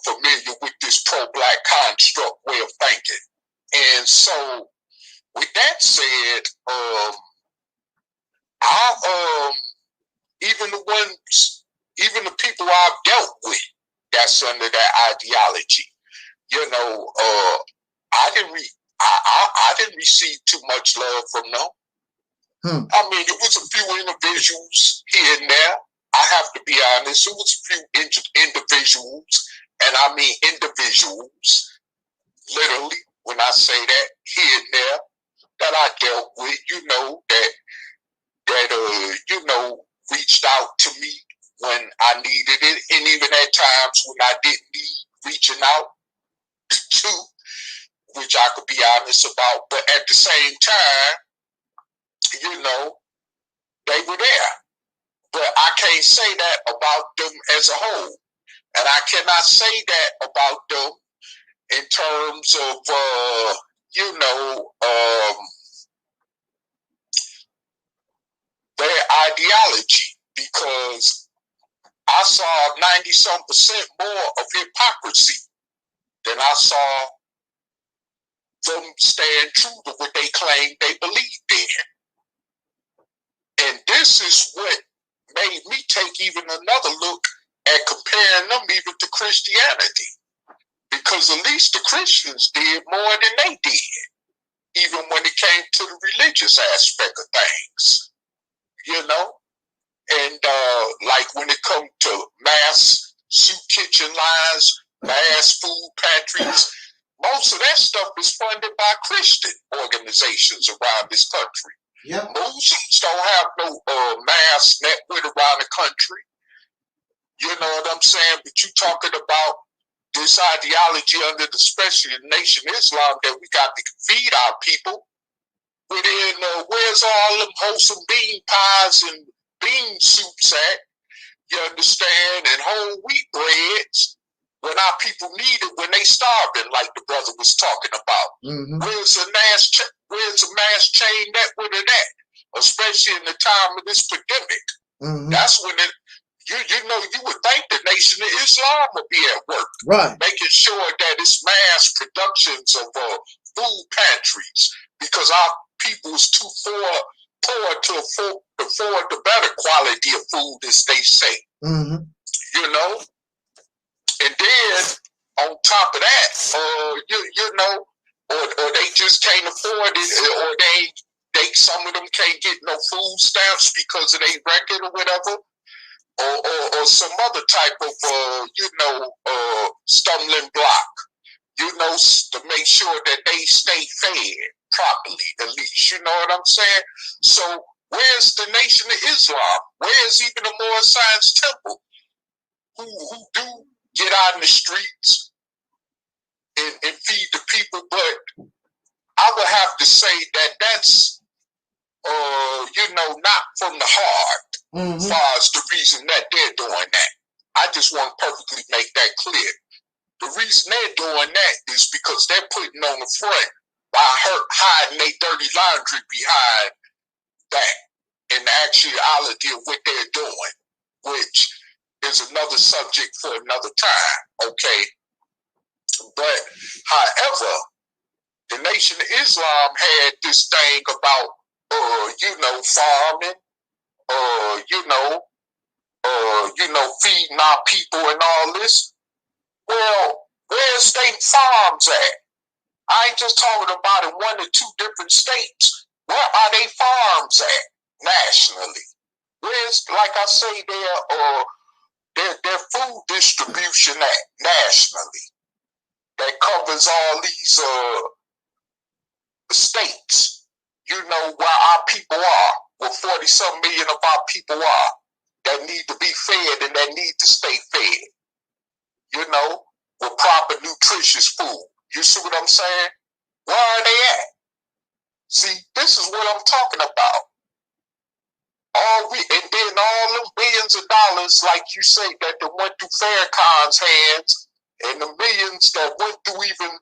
familiar with this pro-black construct way of thinking. And so, with that said, even the ones that's under that ideology. You know, I didn't receive too much love from them. I mean, it was a few individuals here and there. I have to be honest. It was a few individuals, and I mean individuals, literally, when I say that, here and there, that I dealt with, you know, that you know, reached out to me when I needed it, and even at times when I didn't need reaching out to, which I could be honest about. But at the same time, you know, they were there. But I can't say that about them as a whole. And I cannot say that about them in terms of, you know, their ideology, because I saw 90-some% more of hypocrisy than I saw them stand true to what they claim they believed in. And this is what made me take even another look at comparing them even to Christianity. Because at least the Christians did more than they did, even when it came to the religious aspect of things. You know? And like when it comes to mass soup kitchen lines, mass food pantries, most of that stuff is funded by Christian organizations around this country. Yep. Muslims don't have no mass network around the country. You know what I'm saying? But you talking about this ideology under the special nation Islam that we got to feed our people. Within where's all them wholesome bean pies and bean soups at? You understand? And whole wheat breads when our people need it when they starving, like the brother was talking about. Where's a mass chain network of that? Especially in the time of this pandemic. That's when it. You know, you would think the Nation of Islam would be at work, right, making sure that it's mass productions of food pantries, because our people is too poor to afford the better quality of food, as they say. You know, and then on top of that, you know, or they just can't afford it, or they some of them can't get no food stamps because of their record or whatever. Or some other type of, you know, stumbling block, you know, to make sure that they stay fed properly, at least. You know what I'm saying? So where's the Nation of Islam? Where's even the Moorish Science Temple, who do get out in the streets and feed the people? But I would have to say that that's, you know, not from the heart. As far as the reason that they're doing that. I just want to perfectly make that clear. The reason they're doing that is because they're putting on the front by hiding their dirty laundry behind that and the actuality of what they're doing, which is another subject for another time, okay? But, however, the Nation of Islam had this thing about, you know, farming, you know, feeding our people and all this. Well, where's state farms at? I ain't just talking about in 1 or 2 different states. Where are they farms at nationally? Where's, like I say, their food distribution at nationally that covers all these states? You know where our people are, where 40-some million of our people are, that need to be fed and that need to stay fed, you know, with proper nutritious food. You see what I'm saying? Where are they at? See, this is what I'm talking about. And then all them billions of dollars, like you say, that went through Farrakhan's hands, and the millions that went through even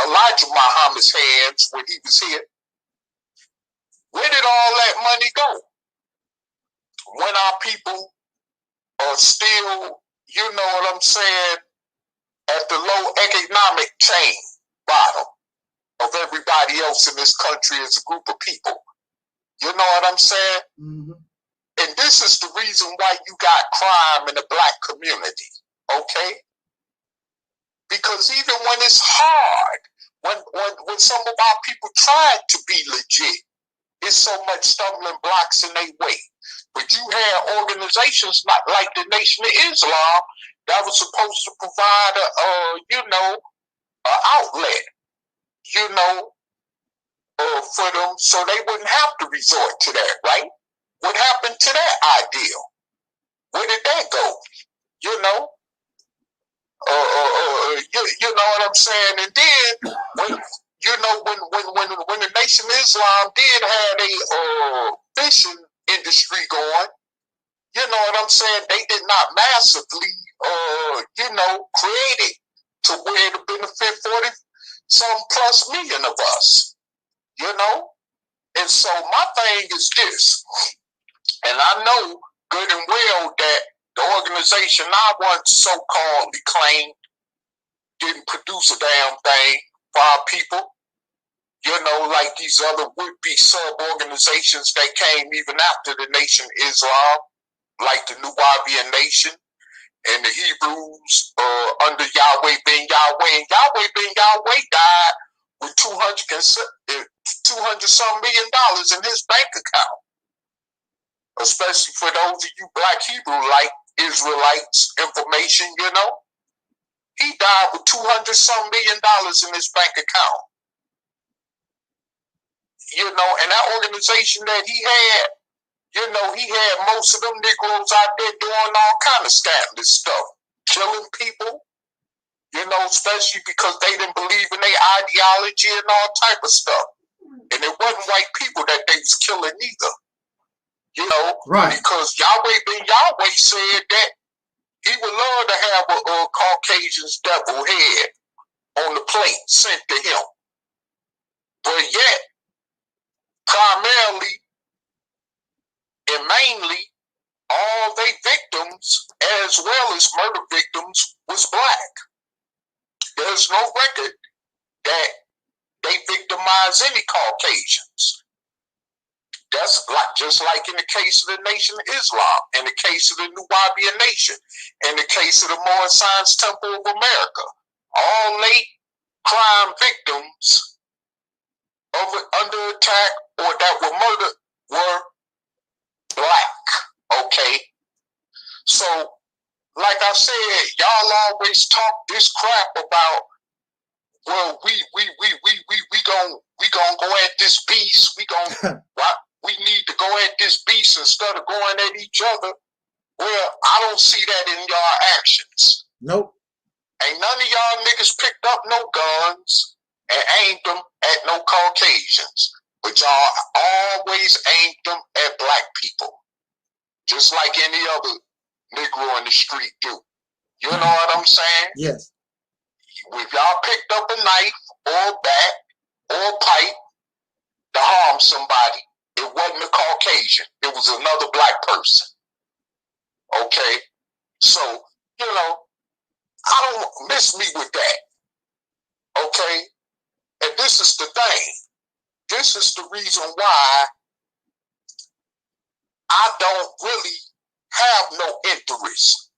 Elijah Muhammad's hands when he was here. Where did all that money go? When our people are still, you know what I'm saying, at the low economic chain bottom of everybody else in this country as a group of people. You know what I'm saying? And this is the reason why you got crime in the black community, okay? Because even when it's hard, when some of our people tried to be legit, there's so much stumbling blocks in their way. But you had organizations like the Nation of Islam that was supposed to provide an outlet, for them, so they wouldn't have to resort to that, right? What happened to that ideal? Where did that go? You know what I'm saying? And then when the Nation of Islam did have a fishing industry going, you know what I'm saying? They did not massively, create it to where to benefit 40-some plus million of us, And so my thing is this, and I know good and well that the organization I once so-called claimed didn't produce a damn thing for our people, like these other would-be sub-organizations that came even after the Nation of Islam, like the Nubian Nation and the Hebrews under Yahweh ben Yahweh. And Yahweh ben Yahweh died with $200-some million in his bank account. Especially for those of you Black Hebrew-like Israelites, information, He died with $200-some million in his bank account. And that organization that he had, he had most of them Negroes out there doing all kind of scandalous stuff, killing people, especially because they didn't believe in their ideology and all type of stuff. And it wasn't white people that they was killing either, right? Because Yahweh ben Yahweh said that he would love to have a Caucasian's devil head on the plate sent to him. But yet, primarily and mainly, all they victims, as well as murder victims, was Black. There's no record that they victimized any Caucasians. That's just like in the case of the Nation of Islam, in the case of the Nubian Nation, in the case of the Moorish Temple of America. All late crime victims under attack or that were murdered were Black. Okay? So, like I said, y'all always talk this crap about, well, we gonna go at this beast. We need to go at this beast instead of going at each other. Well, I don't see that in y'all actions. Nope. Ain't none of y'all niggas picked up no guns and aimed them at no Caucasians. But y'all always aimed them at Black people. Just like any other Negro in the street do. You know what I'm saying? Yes. If y'all picked up a knife or a bat or a pipe to harm somebody, it wasn't a Caucasian. It was another Black person. Okay? So, I don't miss me with that. Okay? And this is the thing. This is the reason why I don't really have no interest,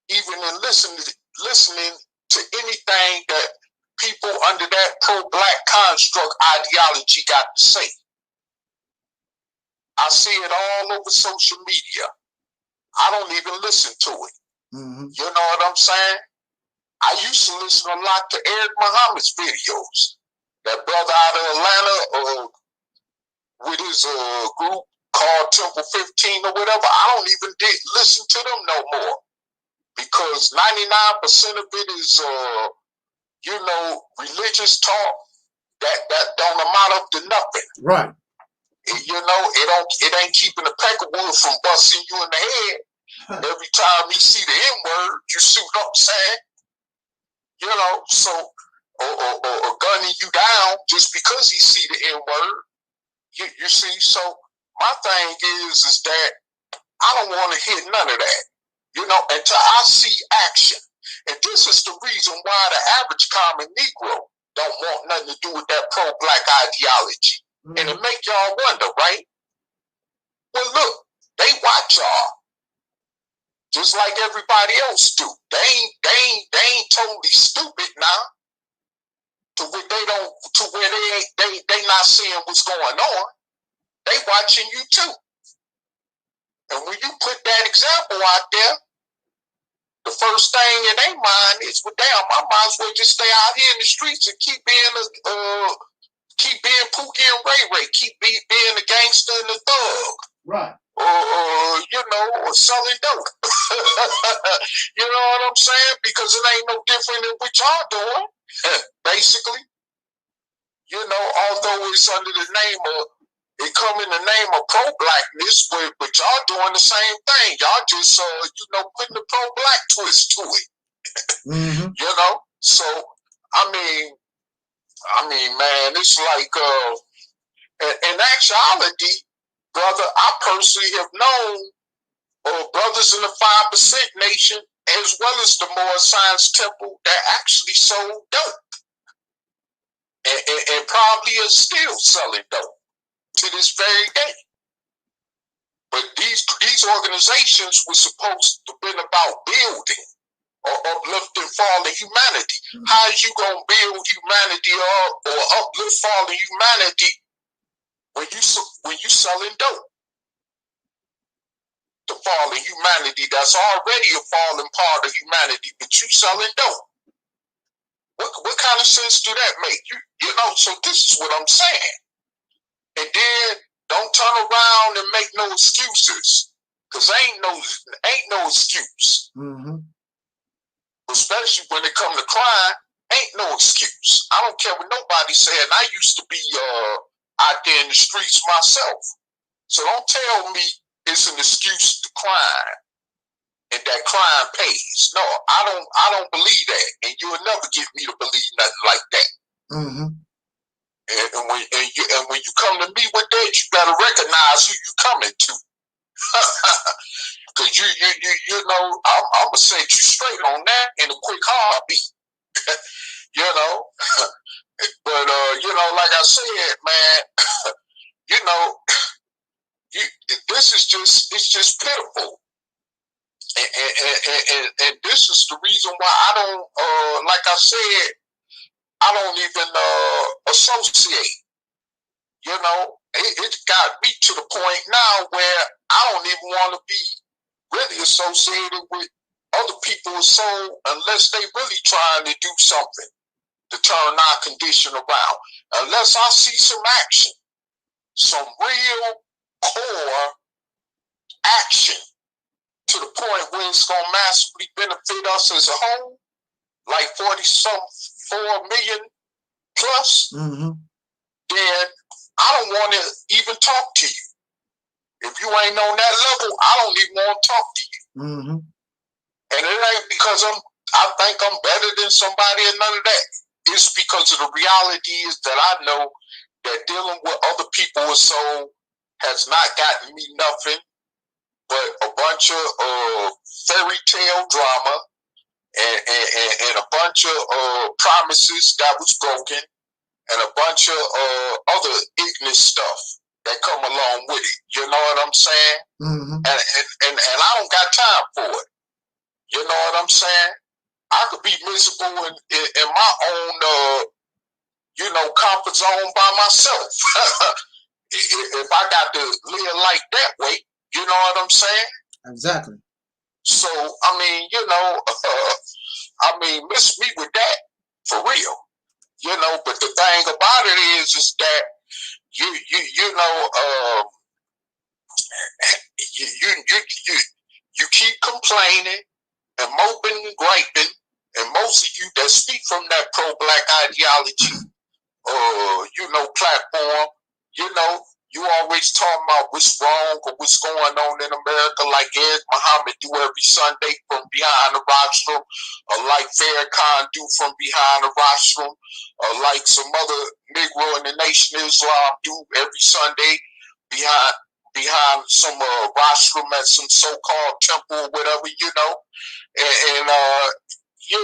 even in listening to anything that people under that pro-Black construct ideology got to say. I see it all over social media. I don't even listen to it. Mm-hmm. You know what I'm saying? I used to listen a lot to Eric Muhammad's videos. That brother out of Atlanta with his group called Temple 15 or whatever. I don't even listen to them no more. Because 99% of it is, religious talk that don't amount up to nothing. Right. It ain't keeping the peckerwood from busting you in the head. Every time you see the N-word, you see what I'm saying? So, or gunning you down just because he see the N-word. You see, so my thing is that I don't want to hear none of that. Until I see action. And this is the reason why the average common Negro don't want nothing to do with that pro-Black ideology. Mm-hmm. And it make y'all wonder, right? Well, look, they watch y'all. Just just like everybody else do. They ain't totally stupid now. To where they not seeing what's going on. They watching you too. And when you put that example out there, the first thing in their mind is, well, damn, I might as well just stay out here in the streets and keep being Pookie and Ray Ray, keep being a gangster and a thug. Right. Or selling dope. You know what I'm saying? Because it ain't no different than what y'all doing, basically. Although it's under the name of, it come in the name of pro-blackness, but y'all doing the same thing. Y'all just, putting the pro-black twist to it. Mm-hmm. So, I mean, man, it's like, in actuality, brother, I personally have known brothers in the 5% nation, as well as the Moore Science Temple, that actually sold dope. And probably are still selling dope to this very day. But these organizations were supposed to have been about building or uplifting fallen humanity. How is you going to build humanity up or uplift fallen humanity when you selling dope? The fallen humanity that's already a fallen part of humanity, but you selling dope. What kind of sense do that make? So this is what I'm saying. And then don't turn around and make no excuses, because ain't no excuse. Mm-hmm. Especially when it come to crime, ain't no excuse. I don't care what nobody said. And I used to be out there in the streets myself. So don't tell me it's an excuse to crime and that crime pays. No, I don't believe that, and you'll never get me to believe nothing like that. Mm-hmm. And when you come to me with that, you better recognize who you coming to. Cause I'm gonna set you straight on that in a quick heartbeat. But like I said, man, it's just pitiful. And this is the reason why I don't, like I said, I don't even associate. It got me to the point now where I don't even want to be really associated with other people's soul unless they really trying to do something to turn our condition around. Unless I see some action, some real core action to the point where it's going to massively benefit us as a whole, like 4 million plus, mm-hmm. then I don't want to even talk to you. If you ain't on that level, I don't even want to talk to you. Mm-hmm. And it ain't because I think I'm better than somebody or none of that. It's because of the reality is that I know that dealing with other people's soul has not gotten me nothing but a bunch of fairy tale drama and a bunch of promises that was broken and a bunch of other ignorant stuff that come along with it. You know what I'm saying? Mm-hmm. And I don't got time for it. You know what I'm saying? I could be miserable in my own, comfort zone by myself. If I got to live like that way, you know what I'm saying? Exactly. So, miss me with that, for real. But the thing about it is that you keep complaining and moping and griping, and most of you that speak from that pro-black ideology, platform, you always talking about what's wrong or what's going on in America, like Ed Muhammad do every Sunday from behind the rostrum, or like Farrakhan do from behind the rostrum, or like some other Negro in the Nation of Islam do every Sunday behind some rostrum at some so-called temple or whatever, and you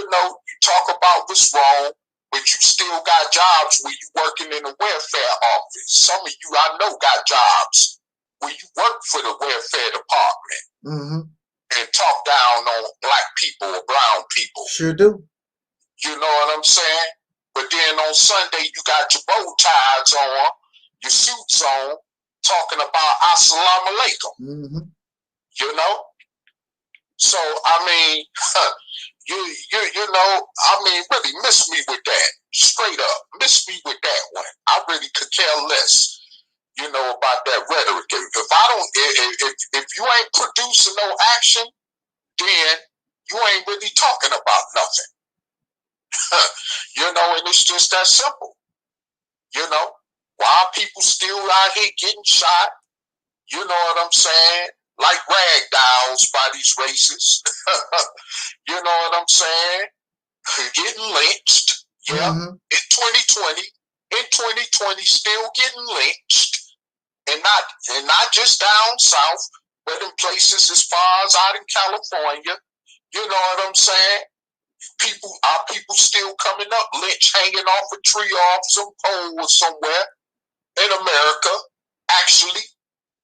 talk about what's wrong, but you still got jobs where you working in the welfare office. Some of you I know got jobs where you work for the welfare department, mm-hmm. and talk talk down on black people or brown people. Sure do. You know what I'm saying? But then on Sunday, you got your bow ties on, your suits on, talking about assalamu alaikum. Mm-hmm. You know? So, I mean, you know, I mean, really miss me with that. Straight up. Miss me with that one. I really could care less, you know, about that rhetoric. If you ain't producing no action, then you ain't really talking about nothing. You know, and it's just that simple. You know, why people still out here getting shot, you know what I'm saying? Like rag dolls by these racists. You know what I'm saying? Getting lynched. Yeah. Mm-hmm. In 2020, still getting lynched. And not just down south, but in places as far as out in California. You know what I'm saying? Our people still coming up, lynch hanging off a tree off some pole or somewhere in America, actually.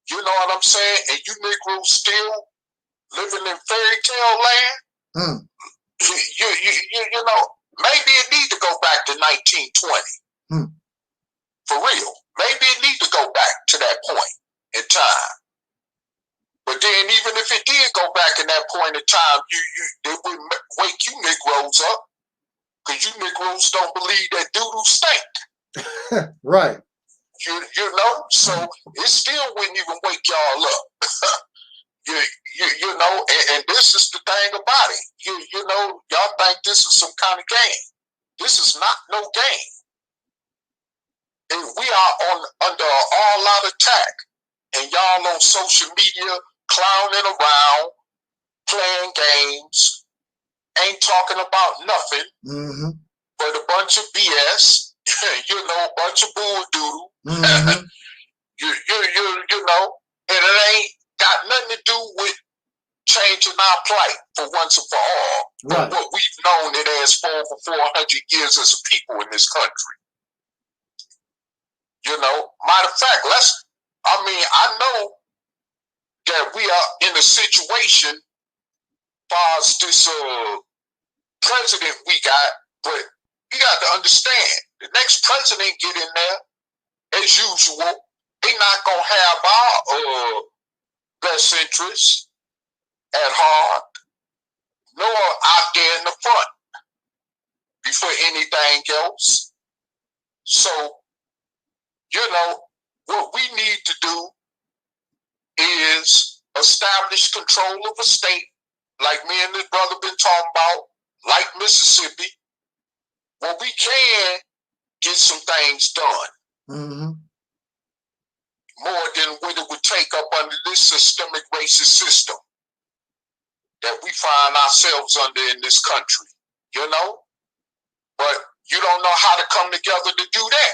You know what I'm saying? And you Negroes still living in fairy tale land? Mm. You know, maybe it need to go back to 1920. Mm. For real. Maybe it need to go back to that point in time. But then even if it did go back in that point in time, it would wake you Negroes up, because you Negroes don't believe that doo-doo stink. Right. You know, so it still wouldn't even wake y'all up. You know, and this is the thing about it. You know, y'all think this is some kind of game. This is not no game. And we are under an all-out attack. And y'all on social media clowning around, playing games, ain't talking about nothing, mm-hmm. but a bunch of BS, you know, a bunch of bull-doodle. Mm-hmm. You know, and it ain't got nothing to do with changing our plight for once and for all. Right. What we've known it as for over 400 years as a people in this country. You know, matter of fact, I know that we are in a situation as far as this president we got, but you got to understand, the next president get in there, as usual, they not gonna have our best interests at heart, nor out there in the front before anything else. So, you know, what we need to do is establish control of a state, like me and this brother been talking about, like Mississippi, where we can get some things done. Mm-hmm. More than what it would take up under this systemic racist system that we find ourselves under in this country, you know? But you don't know how to come together to do that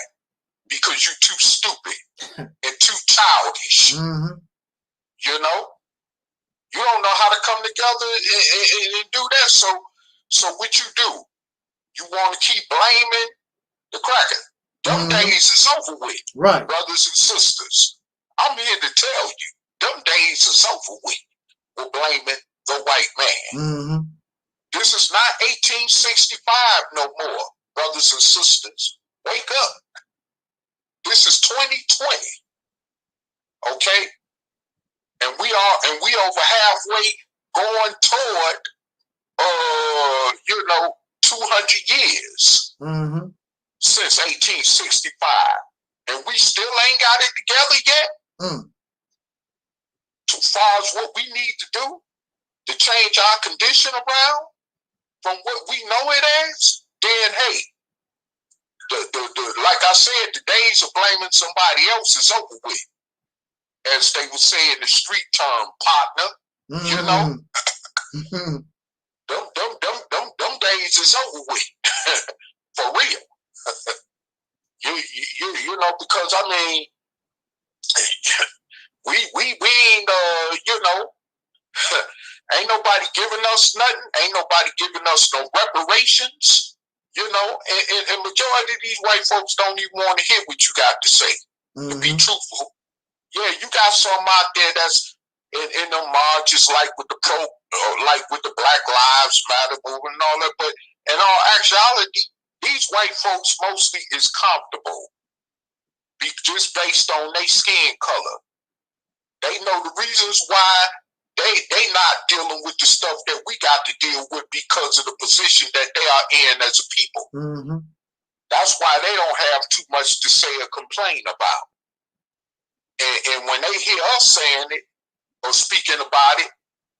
because you're too stupid and too childish. Mm-hmm. You know? You don't know how to come together and do that. So what you do? You want to keep blaming the cracker. Them days is over with, right, brothers and sisters. I'm here to tell you, them days is over with. We're blaming the white man. Mm-hmm. This is not 1865 no more, brothers and sisters. Wake up. This is 2020. Okay? And we over halfway going toward 200 years. Mm-hmm. Since 1865, and we still ain't got it together yet. As far as what we need to do to change our condition around from what we know it as, then hey, like I said, the days of blaming somebody else is over with. As they would say in the street term, partner. Mm-hmm. You know, them days is over with. For real. You know, because I mean, we ain't you know, ain't nobody giving us nothing, ain't nobody giving us no reparations, you know, and majority of these white folks don't even want to hear what you got to say. To be truthful, yeah, you got some out there that's in the marches, like with the like with the Black Lives Matter movement and all that. But in all actuality, these white folks mostly is comfortable just based on their skin color. They know the reasons why they not dealing with the stuff that we got to deal with because of the position that they are in as a people. Mm-hmm. That's why they don't have too much to say or complain about. And when they hear us saying it or speaking about it,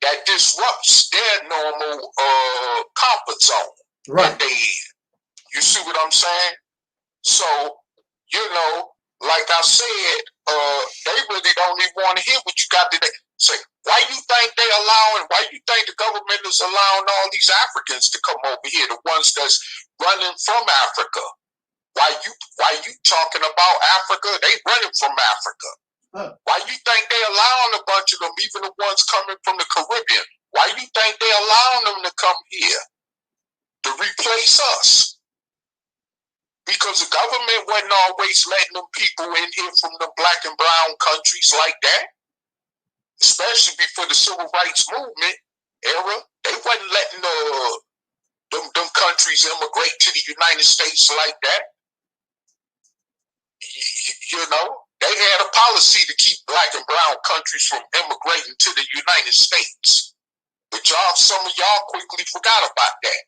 that disrupts their normal comfort zone. Right. That they in. You see what I'm saying? So, you know, like I said, they really don't even want to hear what you got to say. Why you think they allowing, why you think the government is allowing all these Africans to come over here, the ones that's running from Africa? Why you talking about Africa? They running from Africa. Why you think they allowing a bunch of them, even the ones coming from the Caribbean? Why you think they allowing them to come here to replace us? Because the government wasn't always letting them people in here from the black and brown countries like that. Especially before the civil rights movement era, they wasn't letting them countries immigrate to the United States like that. You know, they had a policy to keep black and brown countries from immigrating to the United States. But some of y'all quickly forgot about that.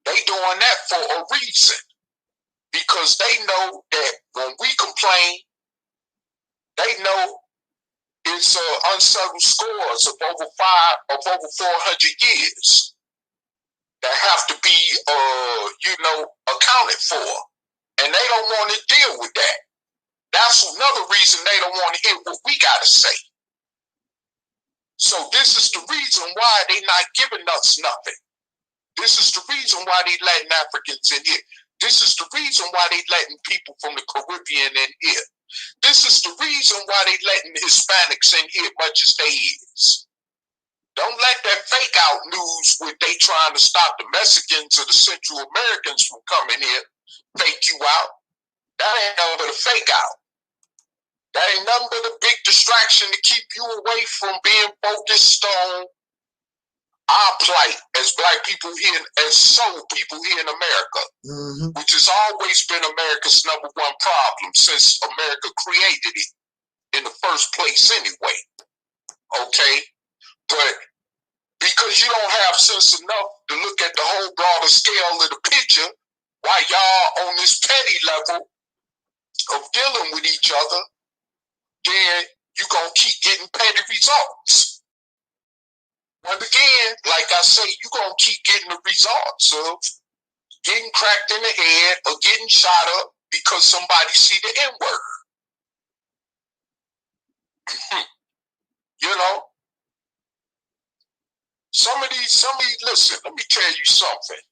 They doing that for a reason. Because they know that when we complain, they know it's unsettled scores of over 400 years that have to be, accounted for. And they don't want to deal with that. That's another reason they don't want to hear what we got to say. So this is the reason why they not giving us nothing. This is the reason why they letting Africans in here. This is the reason why they letting people from the Caribbean in here. This is the reason why they letting Hispanics in here much as they is. Don't let that fake out news where they trying to stop the Mexicans or the Central Americans from coming here fake you out. That ain't nothing but a fake out. That ain't nothing but a big distraction to keep you away from being focused on our plight as black people here, as soul people here in America, which has always been America's #1 problem since America created it in the first place anyway. Okay? But because you don't have sense enough to look at the whole broader scale of the picture, while y'all on this petty level of dealing with each other, then you're going to keep getting petty results. And again, like I say, you're going to keep getting the results of getting cracked in the head or getting shot up because somebody see the N-word. You know? Some of these, listen, let me tell you something.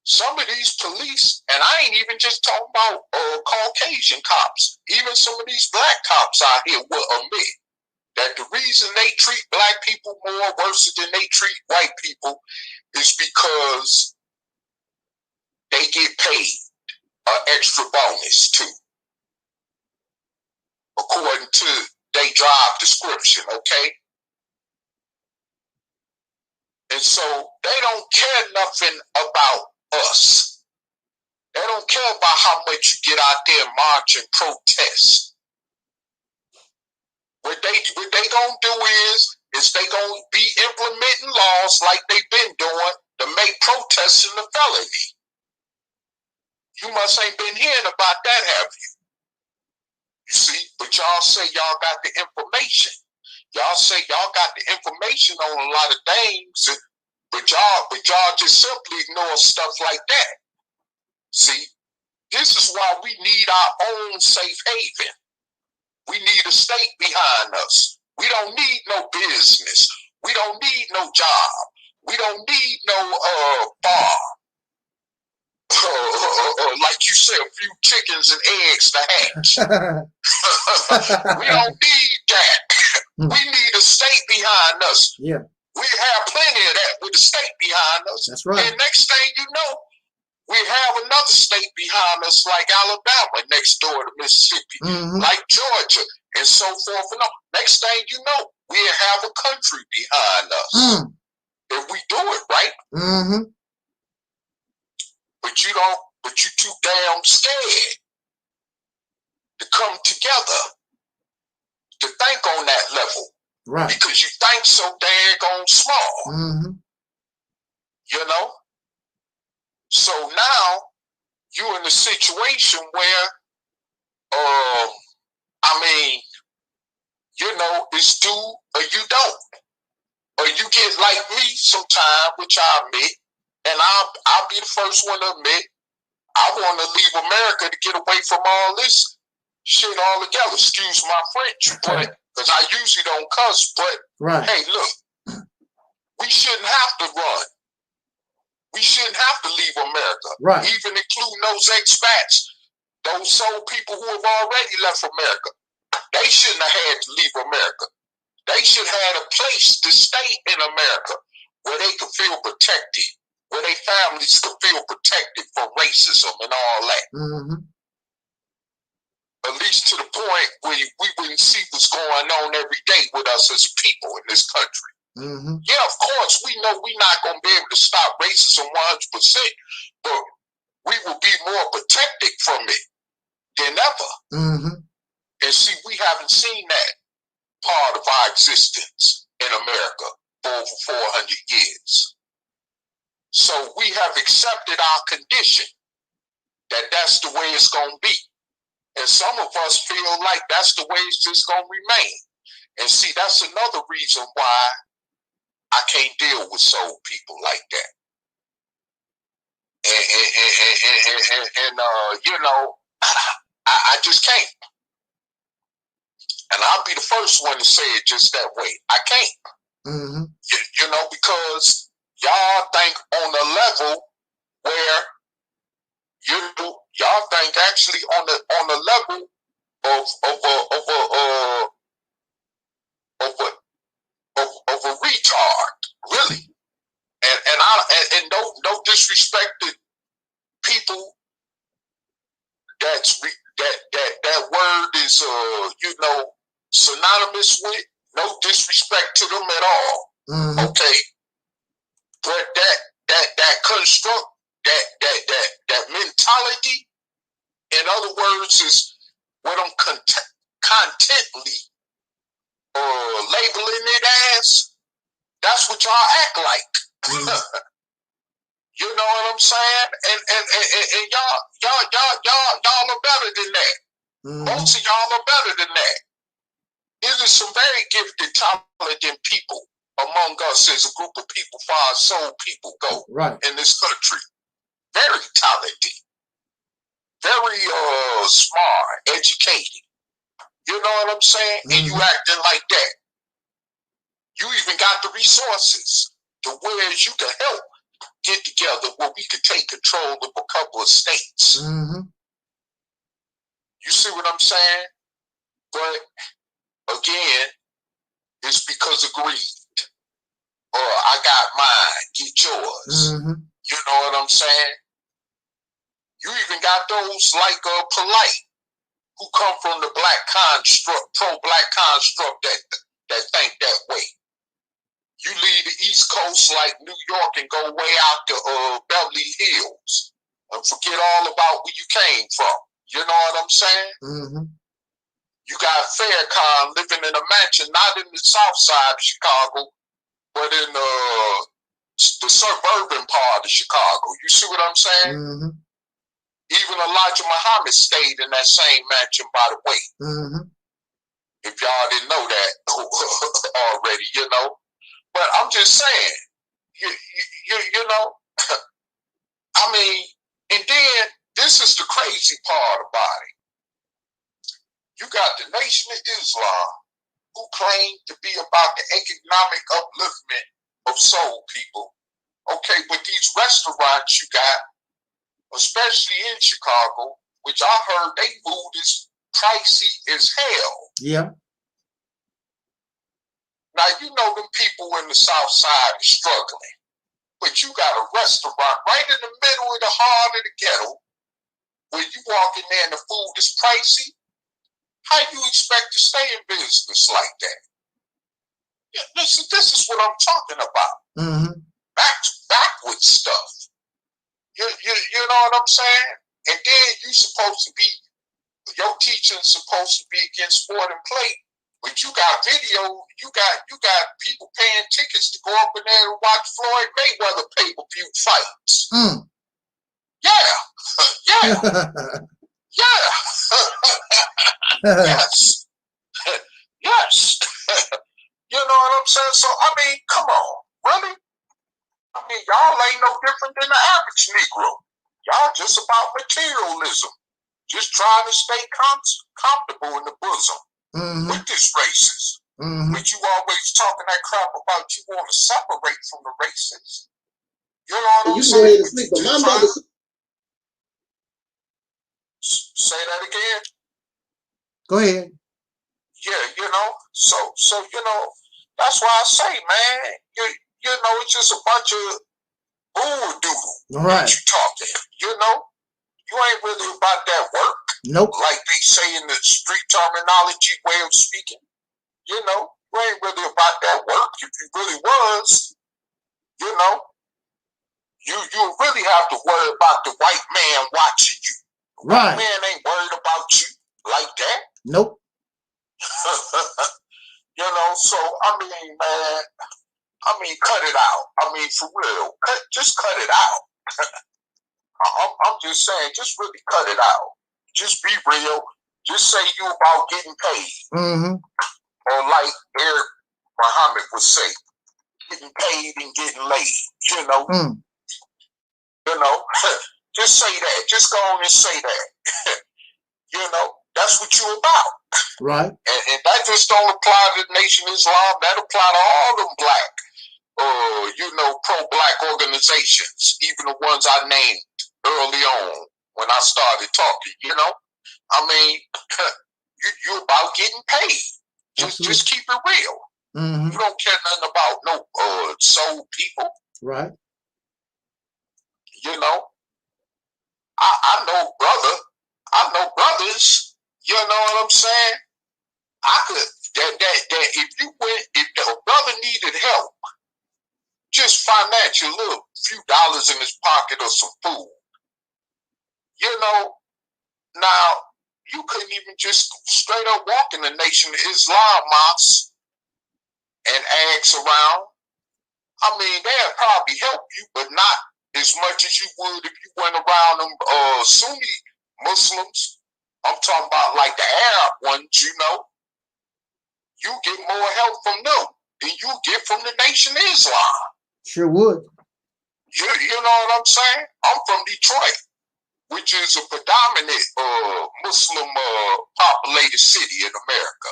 Some of these police, and I ain't even just talking about Caucasian cops, even some of these black cops out here will admit that the reason they treat black people more worse than they treat white people is because they get paid an extra bonus too, according to their job description, okay? And so they don't care nothing about us. They don't care about how much you get out there and march and protest. What they gonna do is they gonna be implementing laws like they've been doing to make protesting a felony. You must ain't been hearing about that, have you? You see, but y'all say y'all got the information. Y'all say y'all got the information on a lot of things, but y'all just simply ignore stuff like that. See, this is why we need our own safe haven. We need a state behind us. We don't need no business. We don't need no job. We don't need no bar. Like you said, a few chickens and eggs to hatch. We don't need that. We need a state behind us. Yeah. We have plenty of that with the state behind us. That's right. And next thing you know, we have another state behind us like Alabama next door to Mississippi, like Georgia, and so forth and on. Next thing you know, we'll have a country behind us if we do it right. Mm-hmm. But you don't. But you too damn scared to come together to think on that level, Right. because you think so daggone small. Mm-hmm. You know. So now you're in a situation where, I mean, you know, it's do or you don't, or you get like me sometime, which I admit, and I'll be the first one to admit, I want to leave America to get away from all this shit altogether. Excuse my French, but because I usually don't cuss, but right. Hey, look, we shouldn't have to run. We shouldn't have to leave America, right. Even including those expats, those soul people who have already left America. They shouldn't have had to leave America. They should have had a place to stay in America where they could feel protected, where their families could feel protected from racism and all that. Mm-hmm. At least to the point where we wouldn't see what's going on every day with us as people in this country. Mm-hmm. Yeah, of course, we know we're not going to be able to stop racism 100%, but we will be more protected from it than ever. Mm-hmm. And see, we haven't seen that part of our existence in America for over 400 years. So we have accepted our condition, that that's the way it's going to be. And some of us feel like that's the way it's just going to remain. And see, that's another reason why I can't deal with soul people like that. And you know, I just can't. And I'll be the first one to say it just that way. I can't. Mm-hmm. You know, because y'all think on a level where y'all think actually on the level of a retard, really. And no disrespect to people that word is you know, synonymous with. No disrespect to them at all. Mm-hmm. Okay, but that construct, that mentality, in other words, is what I'm contently labeling it as. That's what y'all act like. Mm-hmm. You know what I'm saying? And y'all are better than that. Mm-hmm. Most of y'all are better than that. There is some very gifted, talented people among us as a group of people, far as soul people go, right, in this country. Very talented, very smart, educated. You know what I'm saying? Mm-hmm. And you acting like that. You even got the resources to where you can help get together where we could take control of a couple of states. Mm-hmm. You see what I'm saying? But again, it's because of greed. Or I got mine, get yours. Mm-hmm. You know what I'm saying? You even got those like Polite, who come from the black construct, pro-black construct that think that way. You leave the East Coast like New York and go way out to Beverly Hills and forget all about where you came from. You know what I'm saying? Mm-hmm. You got Farrakhan living in a mansion, not in the south side of Chicago, but in the suburban part of Chicago. You see what I'm saying? Mm-hmm. Even Elijah Muhammad stayed in that same mansion, by the way. Mm-hmm. If y'all didn't know that already, you know. But I'm just saying, you know, I mean, and then this is the crazy part about it. You got the Nation of Islam, who claim to be about the economic upliftment of soul people. Okay, but these restaurants you got, especially in Chicago, which I heard they food is pricey as hell. Yeah. Now, you know them people in the South Side are struggling, but you got a restaurant right in the middle of the heart of the ghetto where you walk in there and the food is pricey. How you expect to stay in business like that? Yeah, this is what I'm talking about. Mm-hmm. Backward stuff. You know what I'm saying? And then you supposed to be, your teaching's supposed to be against sport and play. But you got video, you got people paying tickets to go up in there and watch Floyd Mayweather pay-per-view fights. Mm. Yeah. Yeah. Yeah. Yes. Yes. You know what I'm saying? So, I mean, come on. Really? I mean, y'all ain't no different than the average Negro. Y'all just about materialism. Just trying to stay comfortable in the bosom with this races. But you always talking that crap about you want to separate from the races. You know what I'm saying? You go ahead and sleep, but my mother... Say that again? Go ahead. Yeah, you know, so you know, that's why I say, man, you know, it's just a bunch of bull-doodle right. that you talking. You know, you ain't really about that work. Nope. Like they say in the street terminology way of speaking. You know, you ain't really about that work. If you really was, you know, you really have to worry about the white man watching you. The right. white man ain't worried about you like that. Nope. You know, so I mean, man, cut it out. I mean, for real, just cut it out. I'm just saying, just really cut it out. Just be real. Just say you about getting paid. Or like Eric Muhammad would say, getting paid and getting laid. You know, you know, just say that. Just go on and say that. You know, that's what you about. Right. And that just don't apply to the Nation of Islam. That apply to all them black, you know, pro-black organizations, even the ones I named early on when I started talking. You know, I mean, you about getting paid. Just keep it real. You don't care nothing about no soul people. Right. You know, I know brothers. You know what I'm saying? I could that if a brother needed help, just financial, little few dollars in his pocket or some food. You know, now you couldn't even just straight up walk in the Nation of Islam mosque and ask around. I mean, they'd probably help you, but not as much as you would if you went around them Sunni Muslims. I'm talking about like the Arab ones, you know. You get more help from them than you get from the Nation of Islam. Sure would. You know what I'm saying? I'm from Detroit, which is a predominant Muslim populated city in America.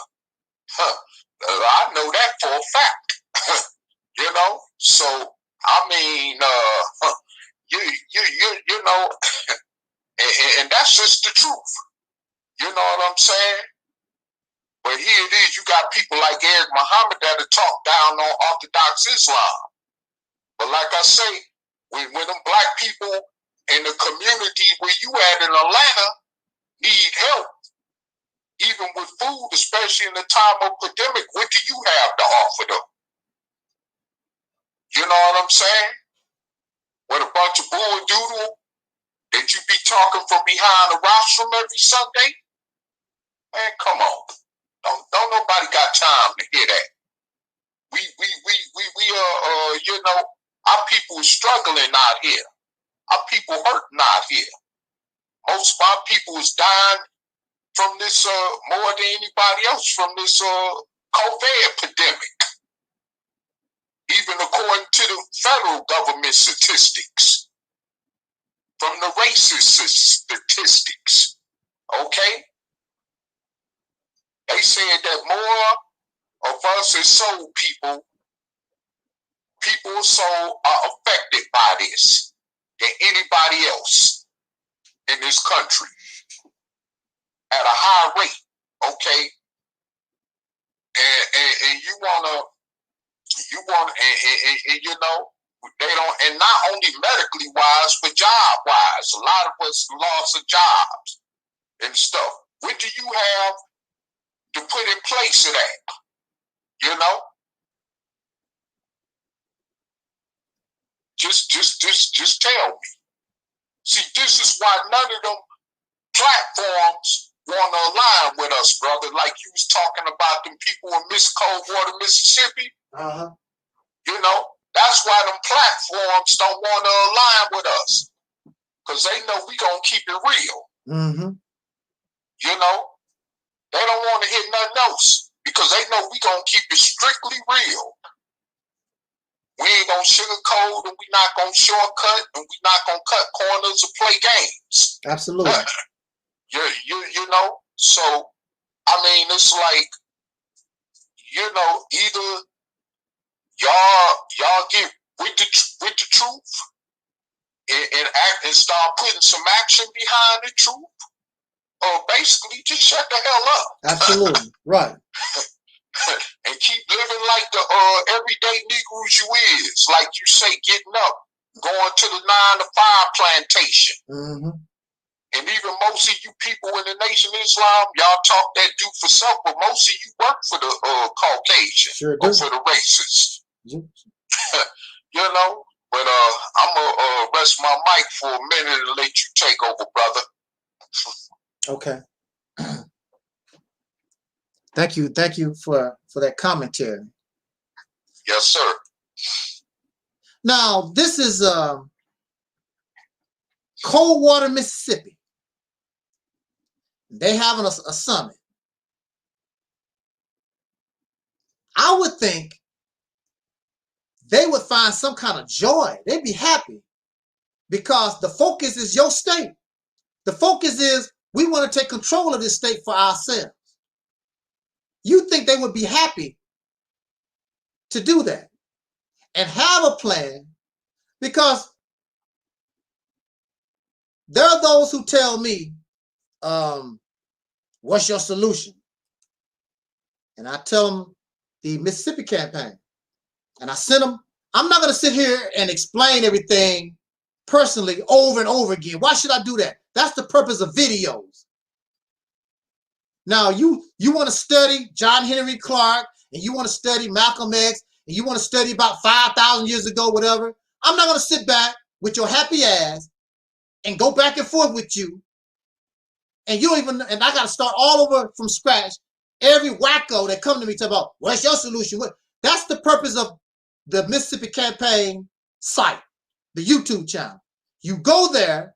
I know that for a fact. You know, so I mean, you know, and that's just the truth. You know what I'm saying? But here it is, you got people like Eric Muhammad that are talk down on Orthodox Islam. But like I say, when them black people in the community where you at in Atlanta need help, even with food, especially in the time of pandemic, what do you have to offer them? You know what I'm saying? With a bunch of bull doodle that you be talking from behind the rostrum every Sunday? Man, come on. Don't nobody got time to hear that. We you know, our people is struggling out here. Our people hurting out here. Most of our people is dying from this more than anybody else from this COVID pandemic. Even according to the federal government statistics, from the racist statistics, okay? They said that more of us as soul people of soul are affected by this than anybody else in this country at a high rate, okay? And you wanna, and you know, they don't, and not only medically wise, but job wise. A lot of us lost of jobs and stuff. What do you have to put in place of that? You know? Just tell me. See, this is why none of them platforms want to align with us, brother. Like you was talking about them people in Coldwater, Mississippi. You know, that's why them platforms don't want to align with us, because they know we gonna keep it real. You know, they don't want to hit nothing else because they know we gonna keep it strictly real. We ain't gonna sugarcoat, and we not gonna shortcut, and we not gonna cut corners or play games. Absolutely. You know, so I mean, it's like, you know, either y'all get with the truth and act and start putting some action behind the truth, or basically just shut the hell up. Absolutely. Right. And keep living like the everyday Negroes you is, like you say, getting up, going to the 9-to-5 plantation. And even most of you people in the Nation of Islam, y'all talk that do for self, but most of you work for the Caucasians, sure or for the racists. You know, but I'm gonna rest my mic for a minute and let you take over, brother. Okay. Thank you for that commentary. Yes, sir. Now, this is Coldwater, Mississippi. They having a summit. I would think they would find some kind of joy. They'd be happy because the focus is your state. The focus is we want to take control of this state for ourselves. You think they would be happy to do that and have a plan, because there are those who tell me, what's your solution? And I tell them the Mississippi campaign. And I send them, I'm not going to sit here and explain everything personally over and over again. Why should I do that? That's the purpose of videos. Now, you want to study John Henry Clark, and you want to study Malcolm X, and you want to study about 5,000 years ago, whatever. I'm not going to sit back with your happy ass and go back and forth with you. And you don't even, and I got to start all over from scratch. Every wacko that come to me talk about, what's your solution? That's the purpose of the Mississippi campaign site, the YouTube channel. You go there,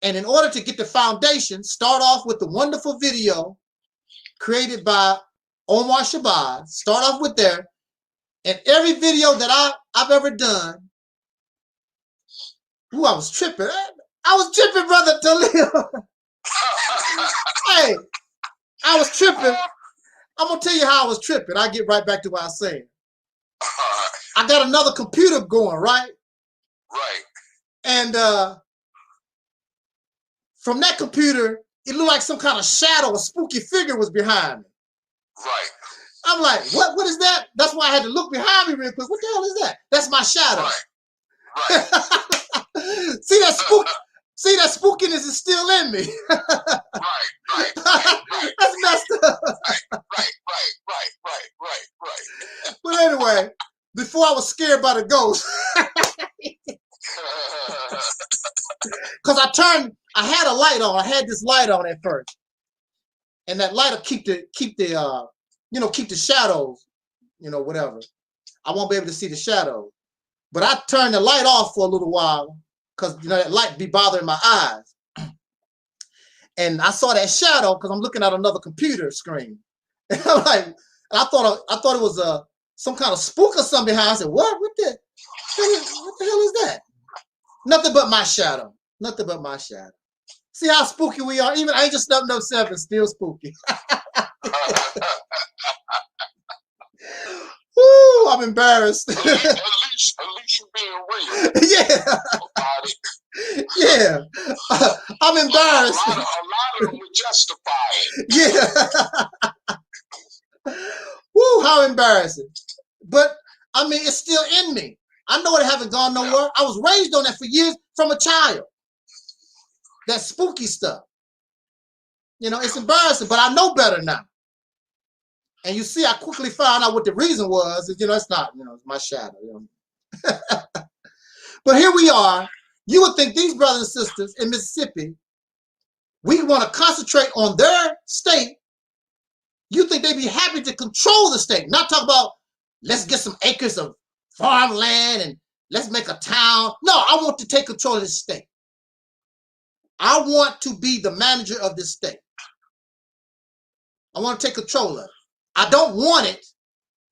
and in order to get the foundation, start off with the wonderful video created by Omar Shabazz. Start off with there. And every video that I've ever done, ooh, I was tripping. I was tripping, brother Taalik. Hey, I was tripping. I'm going to tell you how I was tripping. I'll get right back to what I was saying. I got another computer going, right? Right. And from that computer, it looked like some kind of shadow, a spooky figure was behind me. Right. I'm like, what is that? That's why I had to look behind me real quick. What the hell is that? That's my shadow. Right. Right. See that spook? See that spookiness is still in me. Right. That's messed up. Right. But anyway, before I was scared by the ghost, because I had a light on. I had this light on at first, and that light will keep the shadows, whatever. I won't be able to see the shadows. But I turned the light off for a little while because that light be bothering my eyes. And I saw that shadow because I'm looking at another computer screen. And I'm like, I thought it was some kind of spook or something behind. I said, what the hell is that? Nothing but my shadow. Nothing but my shadow. See how spooky we are? Even Angel 707 is still spooky. Woo, I'm embarrassed. At least you're being real. Yeah. About it. Yeah. I'm embarrassed. A lot of them were justified. Yeah. Woo, how embarrassing. But, I mean, it's still in me. I know it haven't gone nowhere. I was raised on that for years from a child. That spooky stuff. It's embarrassing, but I know better now. And you see, I quickly found out what the reason was. It's not, it's my shadow. But here we are. You would think these brothers and sisters in Mississippi, we want to concentrate on their state. You think they'd be happy to control the state, not talk about let's get some acres of farmland and let's make a town. No, I want to take control of this state. I want to be the manager of this state. I want to take control of it. I don't want it.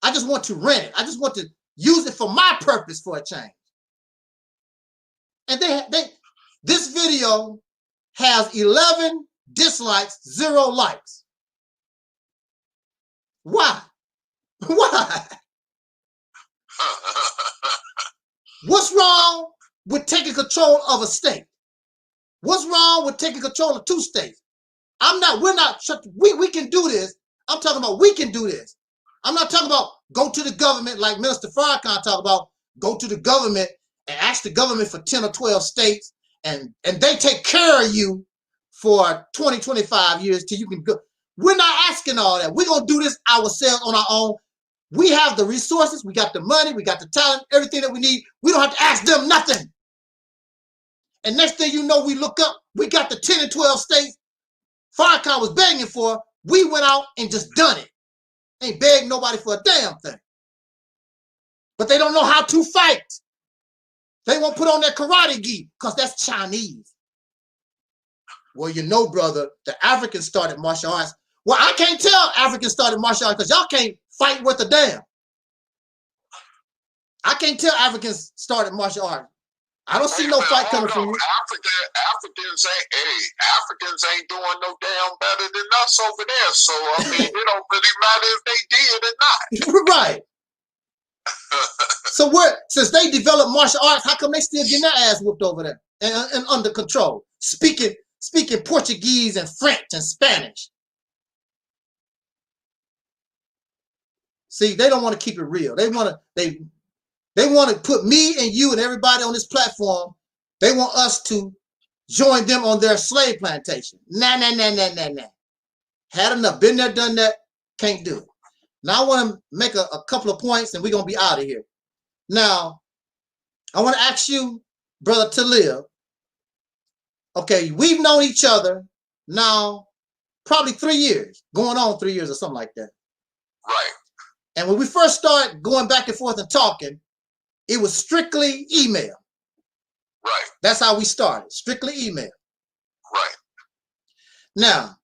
I just want to rent it. I just want to use it for my purpose for a change. And this video has 11 dislikes, 0 likes. Why? Why? What's wrong with taking control of a state? What's wrong with taking control of 2 states? We can do this. I'm talking about we can do this. I'm not talking about go to the government like Minister Farrakhan talk about, go to the government and ask the government for 10 or 12 states and they take care of you for 20, 25 years till you can go. We're not asking all that. We're going to do this ourselves on our own. We have the resources. We got the money. We got the talent, everything that we need. We don't have to ask them nothing. And next thing you know, we look up, we got the 10 and 12 states Farrakhan was begging for. We went out and just done it. Ain't begging nobody for a damn thing. But they don't know how to fight. They won't put on their karate gi because that's Chinese. Well, you know, brother, the Africans started martial arts. Well, I can't tell Africans started martial arts because y'all can't fight worth a damn. I can't tell Africans started martial arts. I don't see no fight coming from you. Africans ain't doing no damn better than us over there. So, I mean, it don't really matter if they did or not. Right. So since they developed martial arts, how come they still getting their ass whooped over there and under control? Speaking Portuguese and French and Spanish. See, they don't want to keep it real. They want to put me and you and everybody on this platform. They want us to join them on their slave plantation. Nah. Had enough. Been there, done that. Can't do it. Now I want to make a couple of points and we're going to be out of here. Now, I want to ask you, Brother Taalik. Okay, we've known each other now probably 3 years, going on 3 years or something like that. Right. And when we first started going back and forth and talking, it was strictly email. Right. That's how we started, strictly email. Right. Now,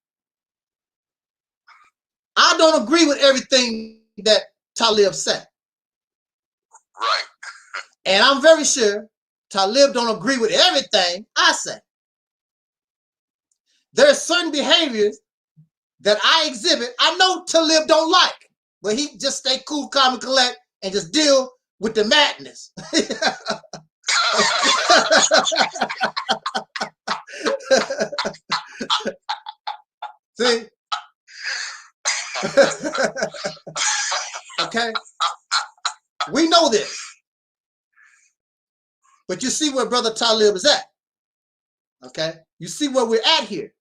I don't agree with everything that Taalik said. Right. And I'm very sure Taalik don't agree with everything I say. There are certain behaviors that I exhibit I know Taalik don't like, but he just stay cool, calm, and collect and just deal with the madness. See? Okay? We know this. But you see where Brother Taalik is at. Okay? You see where we're at here.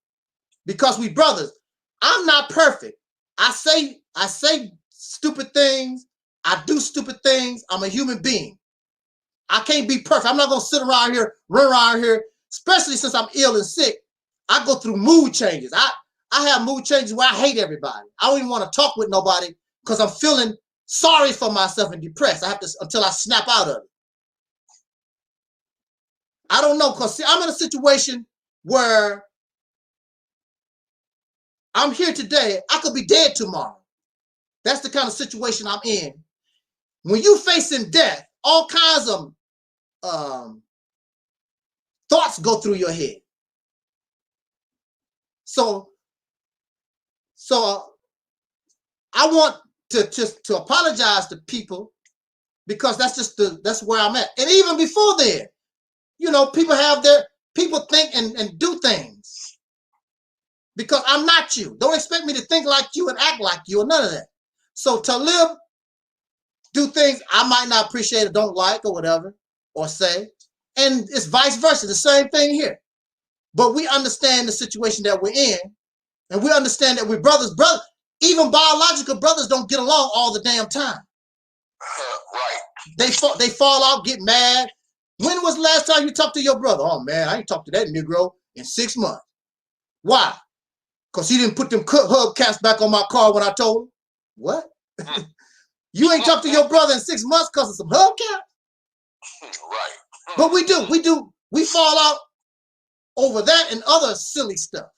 Because we brothers. I'm not perfect. I say stupid things. I do stupid things. I'm a human being. I can't be perfect. I'm not going to sit around here, run around here, especially since I'm ill and sick. I go through mood changes. I have mood changes where I hate everybody. I don't even want to talk with nobody because I'm feeling sorry for myself and depressed. I have to until I snap out of it. I don't know, because see, I'm in a situation where I'm here today. I could be dead tomorrow. That's the kind of situation I'm in. When you facing death, all kinds of thoughts go through your head. So I want to apologize to people because that's where I'm at. And even before then, you know, people think and do things because I'm not you. Don't expect me to think like you and act like you or none of that. So to live, do things I might not appreciate or don't like or whatever, or say. And it's vice versa, the same thing here. But we understand the situation that we're in, and we understand that we're brothers. Even biological brothers don't get along all the damn time. Right. They fall out, get mad. When was the last time you talked to your brother? Oh man, I ain't talked to that Negro in 6 months. Why? Because he didn't put them hubcaps back on my car when I told him. What? You ain't talked to your brother in 6 months because of some hubcaps? Right. But we do. We fall out over that and other silly stuff.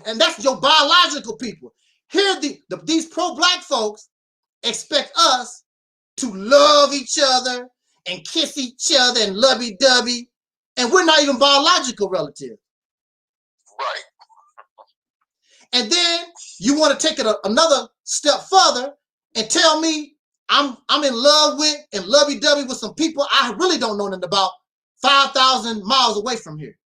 And that's your biological people. Here, these pro-black folks expect us to love each other and kiss each other and lovey-dovey, and we're not even biological relatives. Right. And then you want to take it another step further and tell me I'm in love with and lovey-dovey with some people I really don't know nothing about 5,000 miles away from here.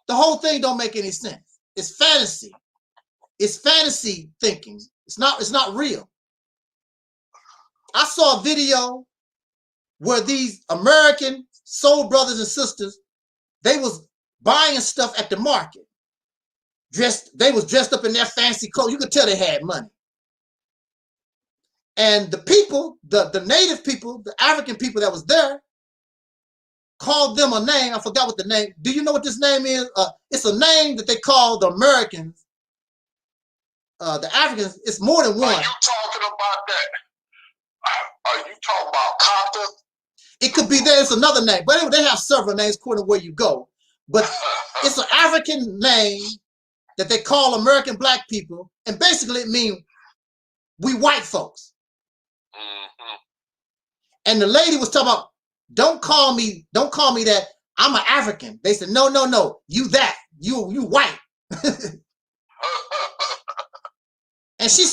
The whole thing don't make any sense. It's fantasy. It's fantasy thinking. It's not real. I saw a video where these American soul brothers and sisters, they was buying stuff at the market. They was dressed up in their fancy clothes. You could tell they had money. And the people, the native people, the African people that was there, called them a name. I forgot what the name. Do you know what this name is? It's a name that they call the Americans. The Africans, it's more than one. Are you talking about that? Are you talking about copper? It could be there. It's another name. But anyway, they have several names according to where you go. But it's an African name that they call American black people. And basically it means we white folks. And the lady was talking about, don't call me that. I'm an African. They said, no, you that. You white. And she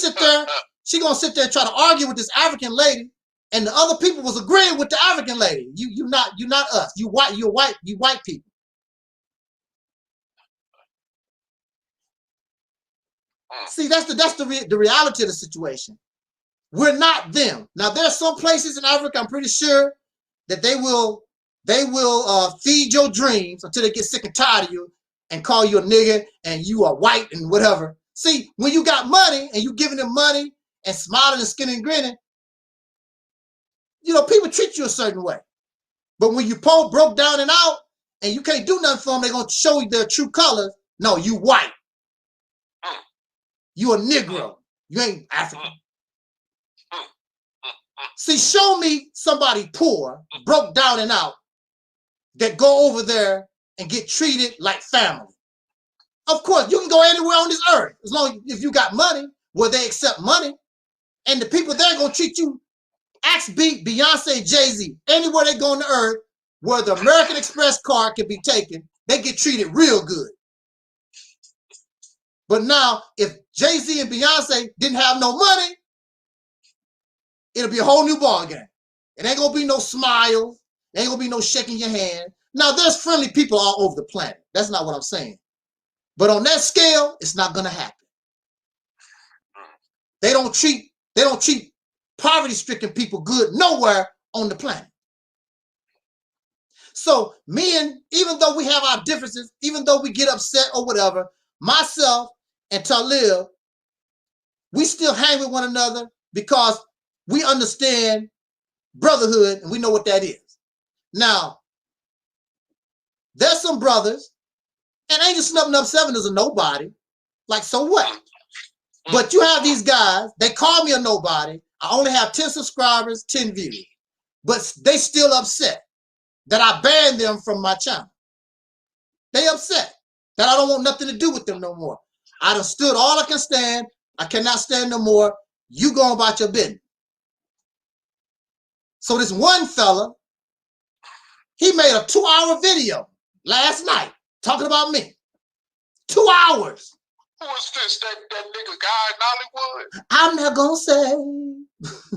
gonna sit there and try to argue with this African lady, and the other people was agreeing with the African lady. You not us. You white people. See, that's the reality of the situation. We're not them. Now there's some places in Africa, I'm pretty sure, that they will feed your dreams until they get sick and tired of you and call you a nigger and you are white and whatever. See, when you got money and you giving them money and smiling and skinning and grinning, you know, people treat you a certain way. But when you broke down and out and you can't do nothing for them, they're going to show you their true colors. No, you white. You a Negro. You ain't African. See, show me somebody poor, broke down and out, that go over there and get treated like family. Of course, you can go anywhere on this earth, as long as if you got money, where they accept money, and the people there gonna treat you. Ask Beyonce, Jay-Z, anywhere they go on the earth, where the American Express card can be taken, they get treated real good. But now, if Jay-Z and Beyonce didn't have no money, it'll be a whole new ball game. It ain't gonna be no smiles. It ain't gonna be no shaking your hand. Now, there's friendly people all over the planet. That's not what I'm saying. But on that scale, it's not gonna happen. They don't treat poverty-stricken people good nowhere on the planet. So even though we have our differences, even though we get upset or whatever, myself and Taalik, we still hang with one another because we understand brotherhood and we know what that is. Now, there's some brothers, and Angel Snubbing Up 7 is a nobody. Like, so what? But you have these guys, they call me a nobody. I only have 10 subscribers, 10 views. But they still upset that I banned them from my channel. They upset that I don't want nothing to do with them no more. I done stood all I can stand. I cannot stand no more. You go about your business. So this one fella, he made a 2-hour video last night talking about me. 2 hours. Who is this? That nigga guy in Hollywood? I'm not gonna say. All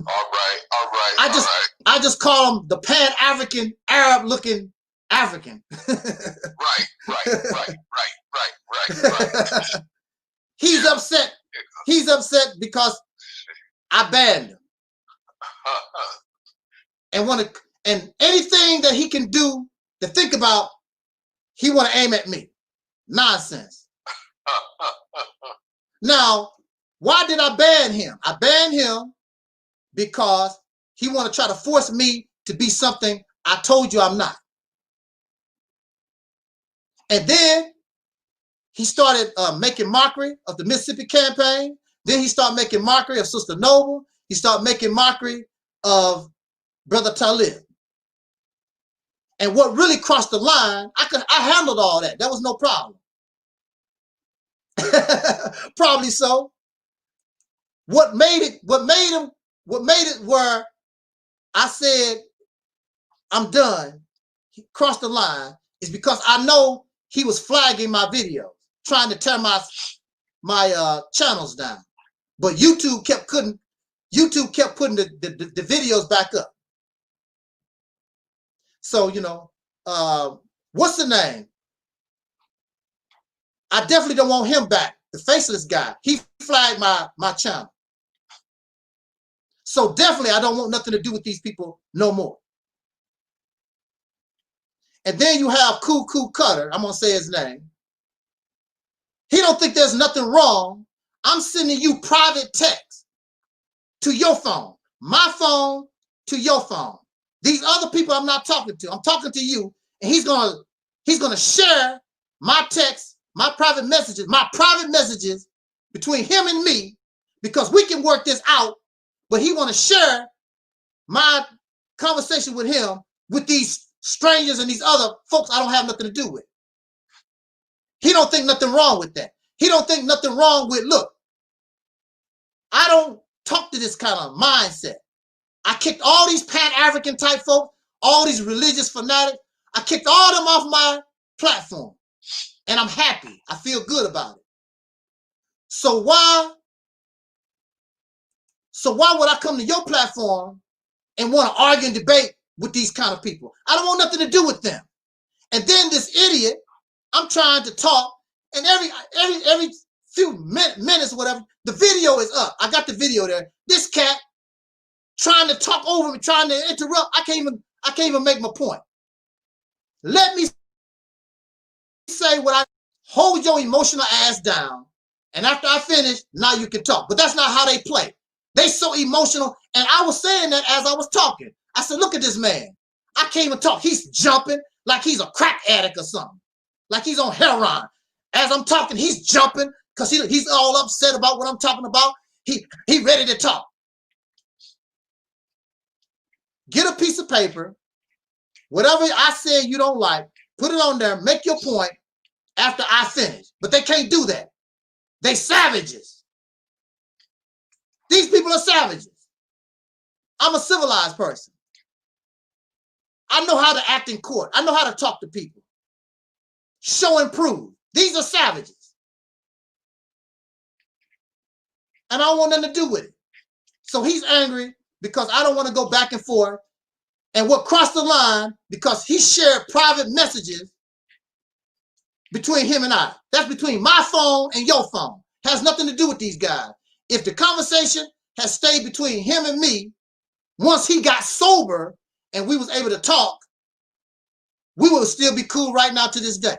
right. I just call him the Pan-African, Arab-looking African. Right. He's upset. He's upset because I banned him. And anything that he can do to think about, he want to aim at me. Nonsense. Now, why did I ban him? I banned him because he want to try to force me to be something I told you I'm not. And then he started making mockery of the Mississippi campaign. Then he started making mockery of Sister Noble. He started making mockery of Brother Taalik. And what really crossed the line, I handled all that. That was no problem. Probably so. What made it where I said I'm done, he crossed the line, is because I know he was flagging my videos, trying to tear my channels down. But YouTube kept putting the videos back up. So, you know, what's the name? I definitely don't want him back. The faceless guy. He flagged my channel. So definitely I don't want nothing to do with these people no more. And then you have Cool Cutter. I'm going to say his name. He don't think there's nothing wrong. I'm sending you private text to your phone. My phone to your phone. These other people I'm not talking to. I'm talking to you. And he's gonna share my text, my private messages between him and me, because we can work this out. But he want to share my conversation with him with these strangers and these other folks I don't have nothing to do with. He don't think nothing wrong with that. He don't think nothing wrong with, look, I don't talk to this kind of mindset. I kicked all these Pan-African type folks, all these religious fanatics. I kicked all them off my platform. And I'm happy. I feel good about it. So why would I come to your platform and want to argue and debate with these kind of people? I don't want nothing to do with them. And then this idiot, I'm trying to talk, and every few minutes or whatever, the video is up. I got the video there. This cat trying to talk over me, trying to interrupt. I can't even make my point. Let me say what I hold your emotional ass down, and after I finish, now you can talk. But that's not how they play. They so emotional, and I was saying that as I was talking. I said, look at this man. I can't even talk. He's jumping like he's a crack addict or something, like he's on heroin. As I'm talking, he's jumping because he's all upset about what I'm talking about. He ready to talk. Get a piece of paper, whatever I said you don't like, put it on there, make your point after I finish. But they can't do that. They savages. These people are savages. I'm a civilized person. I know how to act in court. I know how to talk to people. Show and prove. These are savages. And I don't want nothing to do with it. So he's angry because I don't want to go back and forth. And what crossed the line, because he shared private messages between him and I. That's between my phone and your phone. Has nothing to do with these guys. If the conversation has stayed between him and me, once he got sober and we was able to talk, we would still be cool right now to this day.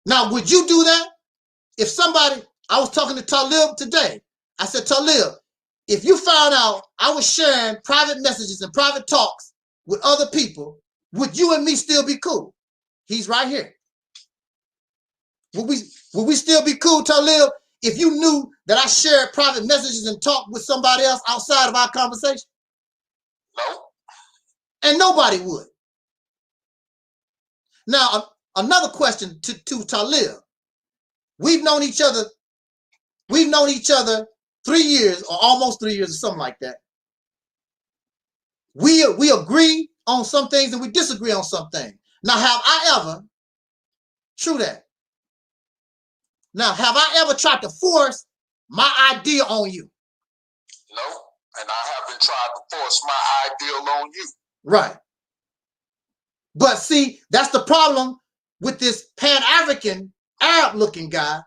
Now, would you do that? If somebody, I was talking to Talib today. I said, Talib, if you found out I was sharing private messages and private talks with other people, would you and me still be cool? He's right here. Would we still be cool, Talib, if you knew that I shared private messages and talked with somebody else outside of our conversation? No. And nobody would. Now, another question to Talib. We've known each other 3 years or almost 3 years or something like that. We agree on some things and we disagree on some things. Now, have I ever, true that. Now, have I ever tried to force my idea on you? No, and I haven't tried to force my ideal on you. Right. But see, that's the problem with this Pan-African, Arab-looking guy.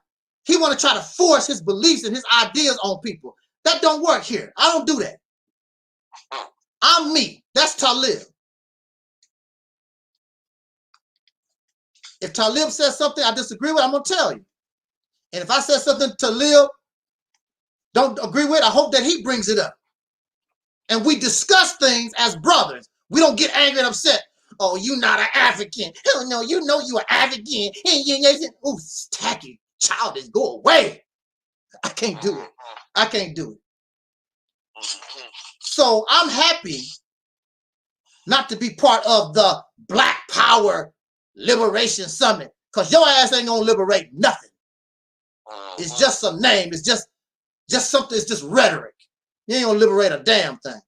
He want to try to force his beliefs and his ideas on people. That don't work here. I don't do that. I'm me. That's Talib. If Talib says something I disagree with, I'm going to tell you. And if I said something Talib don't agree with, I hope that he brings it up. and we discuss things as brothers. We don't get angry and upset. Oh, you not an African. Hell no, you know you an African. Oh, tacky, childish, go away. I can't do it. I can't do it. So I'm happy not to be part of the Black Power Liberation Summit, because your ass ain't gonna liberate nothing. It's just some name. It's just something. It's just rhetoric. You ain't gonna liberate a damn thing.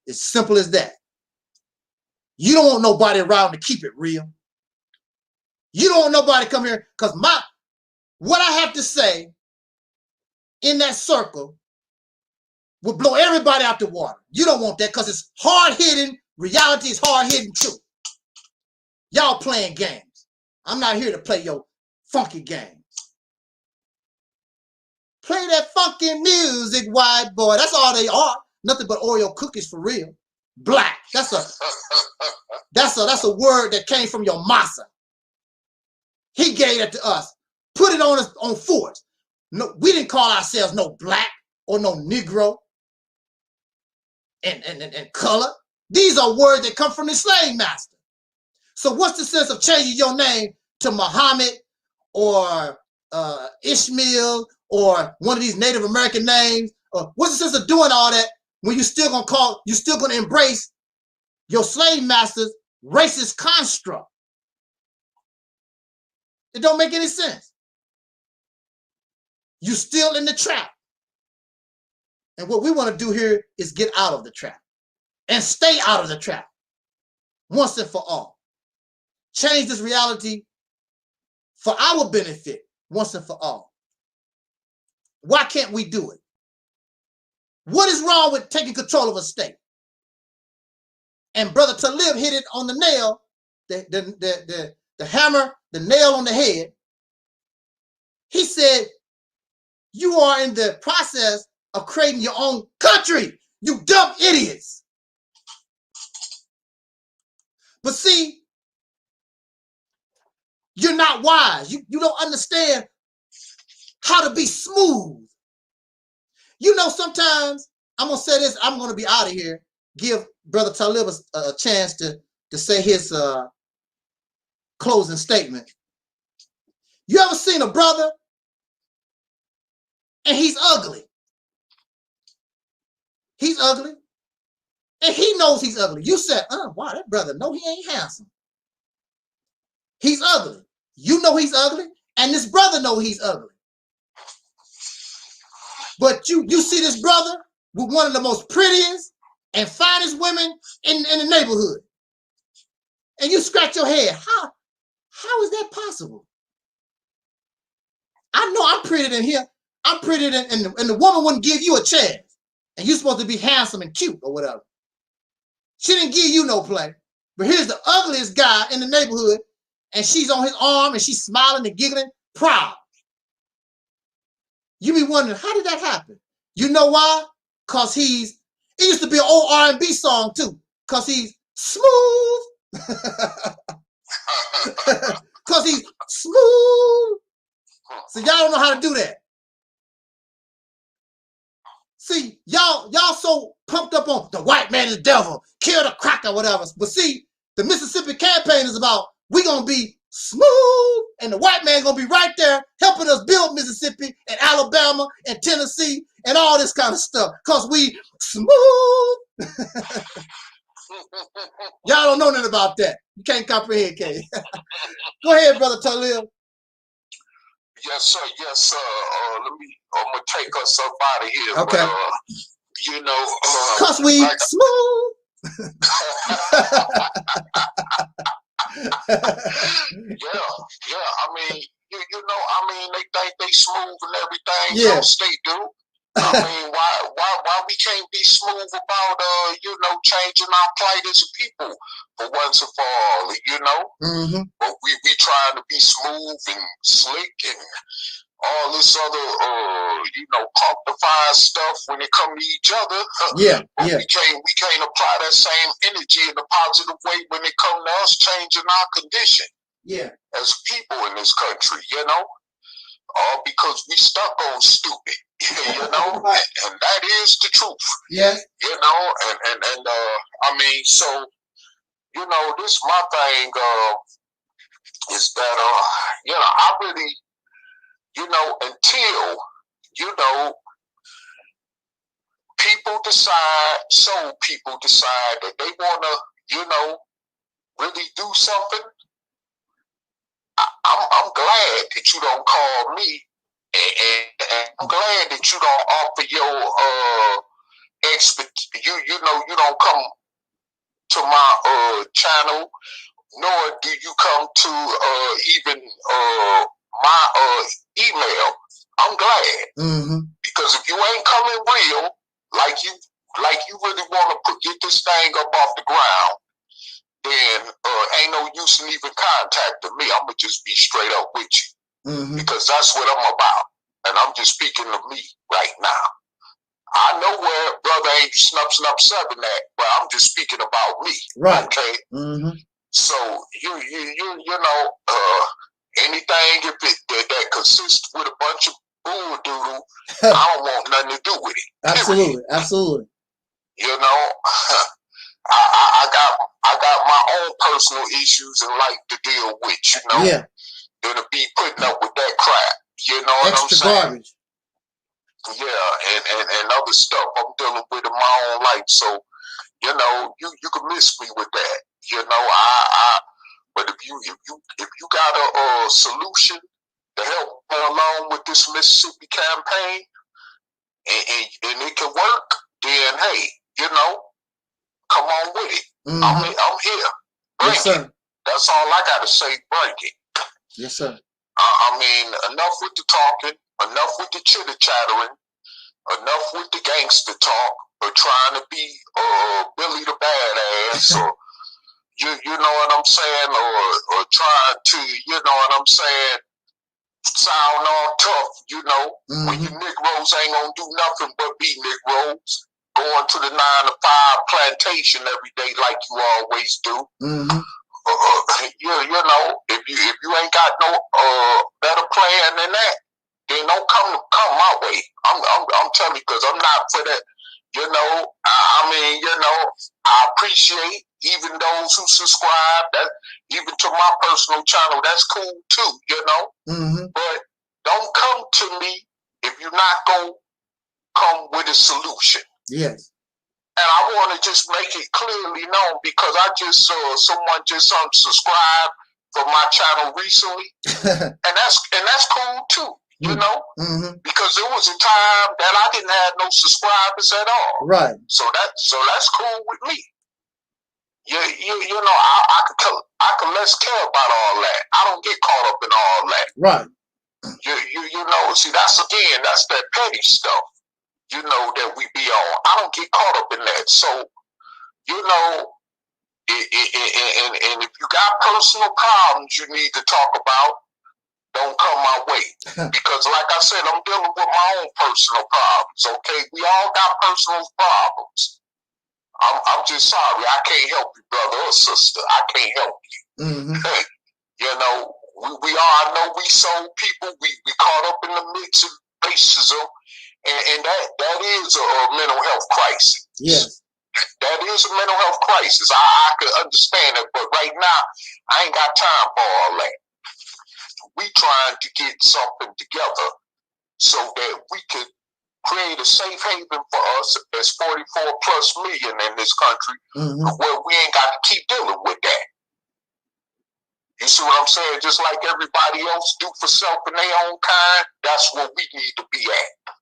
It's simple as that. You don't want nobody around to keep it real. You don't want nobody come here, because what I have to say in that circle will blow everybody out the water. You don't want that, because it's hard-hitting. Reality is hard-hitting too. Y'all playing games. I'm not here to play your funky games. Play that funky music, white boy. That's all they are. Nothing but Oreo cookies for real. Black. That's a word that came from your massa. He gave it to us. Put it on us on force. No, we didn't call ourselves no black or no Negro and color. These are words that come from the slave master. So what's the sense of changing your name to Muhammad or Ishmael or one of these Native American names? What's the sense of doing all that when you're still gonna embrace your slave master's racist construct? It don't make any sense. You're still in the trap. And what we want to do here is get out of the trap and stay out of the trap once and for all. Change this reality for our benefit once and for all. Why can't we do it? What is wrong with taking control of a state? And Brother Talib hit it on the nail, the hammer, the nail on the head. He said, you are in the process of creating your own country, you dumb idiots. But see, you're not wise. You don't understand how to be smooth. You know, sometimes, I'm going to say this, I'm going to be out of here, give Brother Talib a chance to say his closing statement. You ever seen a brother and he's ugly? He's ugly. And he knows he's ugly. You said, wow, that brother, no, he ain't handsome. He's ugly. You know he's ugly, and this brother know he's ugly. But you see this brother with one of the most prettiest and finest women in the neighborhood. And you scratch your head. How is that possible? I know I'm prettier than him. I'm prettier than, and the woman wouldn't give you a chance. And you're supposed to be handsome and cute or whatever. She didn't give you no play. But here's the ugliest guy in the neighborhood, and she's on his arm and she's smiling and giggling, proud. You be wondering, how did that happen? You know why? Because it used to be an old R&B song too, because he's smooth. Because he's smooth. So y'all don't know how to do that. See, y'all so pumped up on the white man is the devil, kill the cracker, whatever. But see, the Mississippi campaign is about we gonna be smooth, and the white man gonna be right there helping us build Mississippi and Alabama and Tennessee and all this kind of stuff. Cause we smooth. Y'all don't know nothing about that. You can't comprehend, can you? Go ahead, Brother Talib. Yes, sir. Yes, sir. I'm gonna take us up out of here. Okay. But, you know, cause we like smooth. Yeah. I mean, you know, I mean, they think they smooth and everything. Yeah. Yes, they do. I mean, why we can't be smooth about you know, changing our plight as a people for once and for all, you know? Mm-hmm. But we trying to be smooth and slick and all this other you know, quantified stuff when it come to each other. Yeah. But yeah. we can't apply that same energy in a positive way when it come to us changing our condition. Yeah. As people in this country, you know? because we stuck on stupid, you know, and that is the truth. Yes. You know, and I mean, so, you know, this my thing is that you know, I really, you know, until, you know, people decide that they wanna, you know, really do something. I'm glad that you don't call me, and I'm glad that you don't offer your you know, you don't come to my channel, nor do you come to even my email. I'm glad, because if you ain't coming real, like you really want to get this thing up off the ground, then ain't no use in even contacting me. I'm gonna just be straight up with you, because that's what I'm about, and I'm just speaking to me right now. I know where Brother Angel Snub 7 at, but I'm just speaking about me. Right. Okay. So you know, anything if that consists with a bunch of bull doodle, I don't want nothing to do with it. Absolutely, absolutely. You know, I got my own personal issues in life to deal with. You know, yeah, than to be putting up with that crap. You know what I'm saying? Garbage. Yeah, and other stuff I'm dealing with in my own life. So, you know, you can miss me with that. You know, but if you got a solution to help me along with this Mississippi campaign, and it can work, then hey, you know, come on with it. I'm here. Bring it. That's all I gotta say. Bring it. Yes, sir. I mean, enough with the talking, enough with the chitter chattering, enough with the gangster talk, or trying to be Billy the Badass, or you know what I'm saying, or trying to, you know what I'm saying, sound all tough, you know, when you Negroes ain't gonna do nothing but be Negroes, going to the 9 to 5 plantation every day like you always do. You know, if you ain't got no better plan than that, then don't come my way. I'm telling you, because I'm not for that. You know, I mean, you know, I appreciate even those who subscribe, that even to my personal channel. That's cool too, you know. But don't come to me if you're not gonna come with a solution. Yes. And I want to just make it clearly known, because I just saw someone just unsubscribed from my channel recently, and that's cool too. You know, because there was a time that I didn't have no subscribers at all. Right. So that's cool with me. You know, I can less care about all that. I don't get caught up in all that. Right. You know, see, that's that petty stuff, you know, that we be on. I don't get caught up in that. So, you know, and if you got personal problems you need to talk about, don't come my way. Because like I said, I'm dealing with my own personal problems, okay? We all got personal problems. I'm just sorry. I can't help you, brother or sister. I can't help you. You know, we are, I know we sold people. We caught up in the midst of racism, and that is a mental health crisis. Yes. That is a mental health crisis. I could understand it, but right now, I ain't got time for all that. We trying to get something together so that we could create a safe haven for us as 44 plus million in this country, where we ain't got to keep dealing with that. You see what I'm saying? Just like everybody else do for self and their own kind, that's where we need to be at.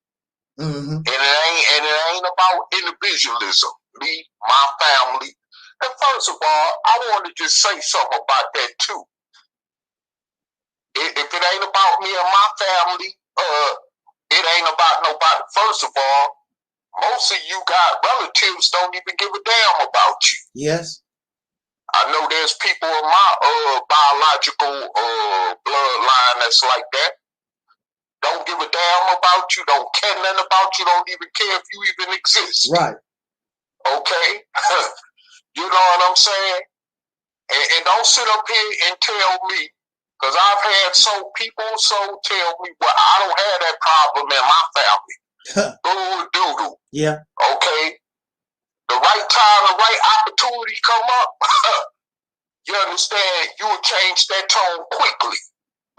And it ain't about individualism. Me, my family. And first of all, I want to just say something about that too. If it ain't about me and my family, it ain't about nobody. First of all, most of you got relatives don't even give a damn about you. Yes. I know there's people in my biological bloodline that's like that. Don't give a damn about you, don't care nothing about you, don't even care if you even exist. Right. Okay? You know what I'm saying? And don't sit up here and tell me Because I've had people tell me, well, I don't have that problem in my family. Doo-doo-doo. Yeah. Okay? The right time, the right opportunity come up, you understand, you will change that tone quickly.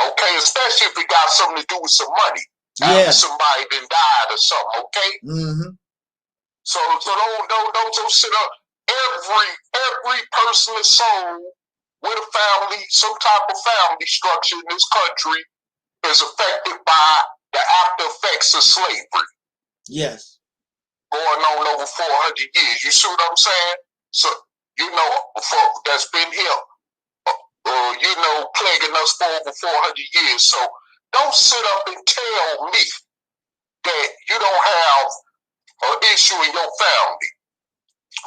Okay? Especially if it got something to do with some money. Yeah. After somebody been died or something, okay? Mm-hmm. So don't sit up. Every person is sold with a family, some type of family structure in this country is affected by the after effects of slavery. Yes. Going on over 400 years. You see what I'm saying? So, that's been here, plaguing us for over 400 years. So don't sit up and tell me that you don't have an issue in your family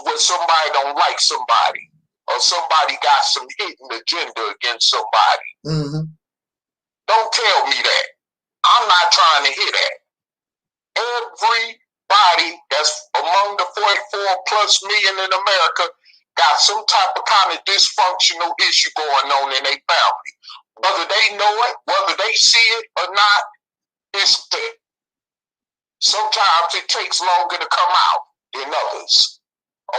when somebody don't like somebody or somebody got some hidden agenda against somebody. Mm-hmm. Don't tell me that. I'm not trying to hear that. Everybody that's among the 44 plus million in America got some type of kind of dysfunctional issue going on in their family. Whether they know it, whether they see it or not, it's there. Sometimes it takes longer to come out than others.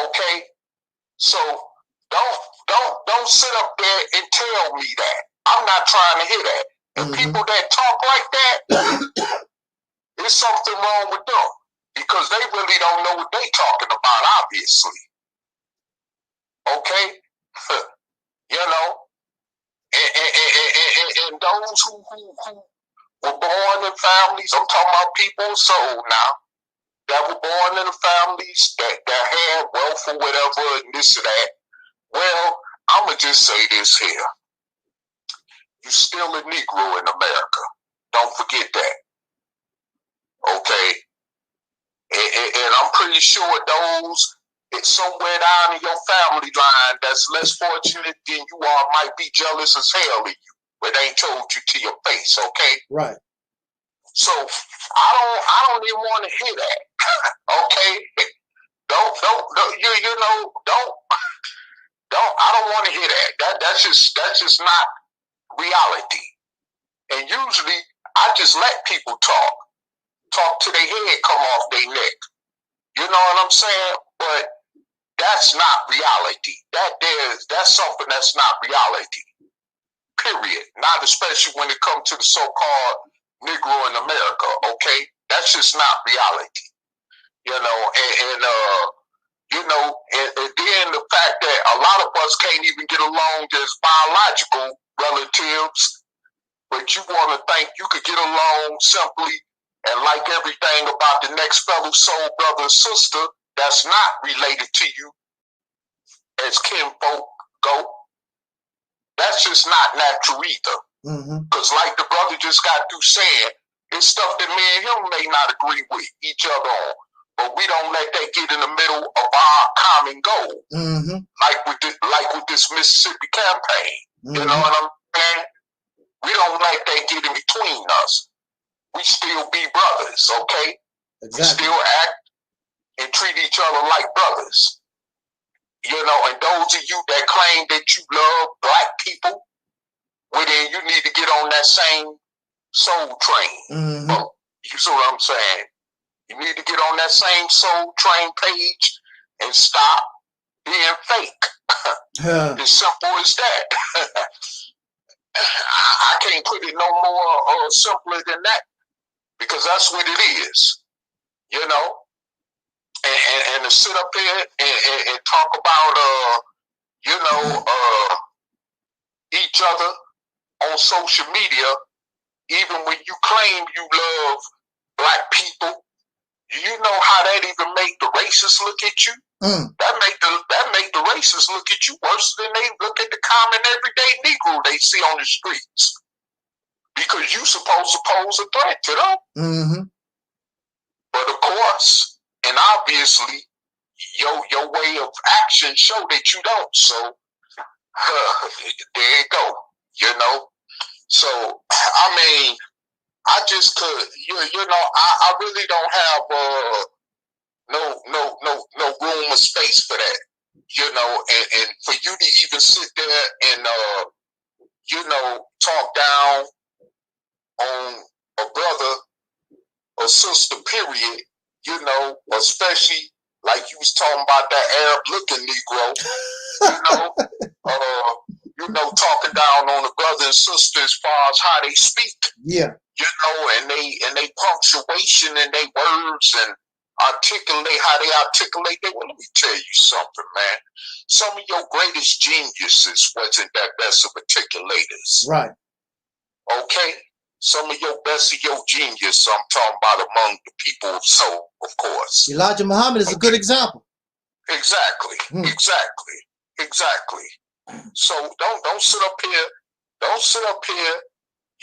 Okay? So don't sit up there and tell me that. I'm not trying to hear that. And Mm-hmm. people that talk like that, there's something wrong with them because they really don't know what they're talking about, obviously. Okay? And those who were born in families, I'm talking about people soul now, that were born in the families that had wealth or whatever and this or that. Well, I'm going to just say this here. You're still a Negro in America. Don't forget that. Okay? And I'm pretty sure those somewhere down in your family line that's less fortunate than you are might be jealous as hell of you, but they ain't told you to your face, okay? Right. So I don't even want to hear that. Okay? Don't I don't want to hear that. That's just not reality. And usually I just let people talk till their head come off their neck. You know what I'm saying? But that's not reality. That's something that's not reality. Period. Not especially when it comes to the so-called Negro in America, okay? That's just not reality. And then the fact that a lot of us can't even get along as biological relatives, but you want to think you could get along simply and like everything about the next fellow soul brother or sister that's not related to you as kinfolk go. That's just not natural either. Because like the brother just got through saying, it's stuff that me and him may not agree with each other on. But we don't let that get in the middle of our common goal. Like with this Mississippi campaign. You know what I'm saying? We don't let that get in between us. We still be brothers, okay? Exactly. We still act and treat each other like brothers. And those of you that claim that you love black people, well then you need to get on that same soul train. You see what I'm saying? You need to get on that same soul train page and stop being fake. As simple as that. I can't put it no more simpler than that because that's what it is. And to sit up here and talk about each other on social media, even when you claim you love black people, you know how that even make the racists look at you? That make the racists look at you worse than they look at the common everyday Negro they see on the streets. Because you supposed to pose a threat to them. But of course, and obviously, your way of action show that you don't. So there you go. So I mean, I just could, I really don't have no room or space for that, and for you to even sit there and talk down on a brother or sister, period, you know, especially like you was talking about that Arab-looking Negro, you know, talking down on the brother and sister as far as how they speak. Yeah. You know, and they punctuation and they words and articulate how they articulate. Well, let me tell you something, man. Some of your greatest geniuses wasn't that best of articulators. Right. Okay? Some of your best of your genius, I'm talking about among the people of soul, of course. Elijah Muhammad is a good example. Exactly. Exactly. So don't sit up here,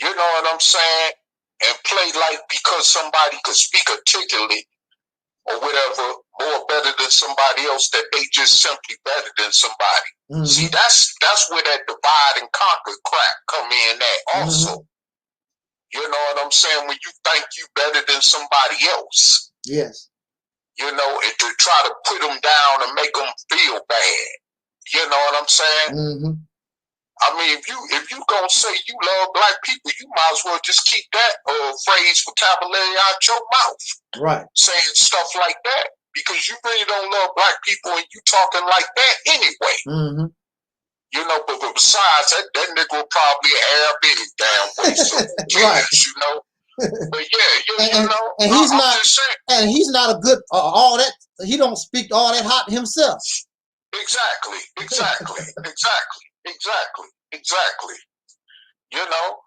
you know what I'm saying, and play like because somebody could speak articulate or whatever more better than somebody else, that they just simply better than somebody. See, that's where that divide and conquer crap come in at also. You know what I'm saying? When you think you better than somebody else. Yes. You know, and to try to put them down and make them feel bad. You know what I'm saying? I mean, if you gonna say you love black people, you might as well just keep that phrase, vocabulary out your mouth. Right. Saying stuff like that, because you really don't love black people and you talking like that anyway. You know, but besides that nigga probably Arab any damn way. So right. You know. But yeah, you know, and he's not a good all that. He don't speak all that hot himself. Exactly. You know,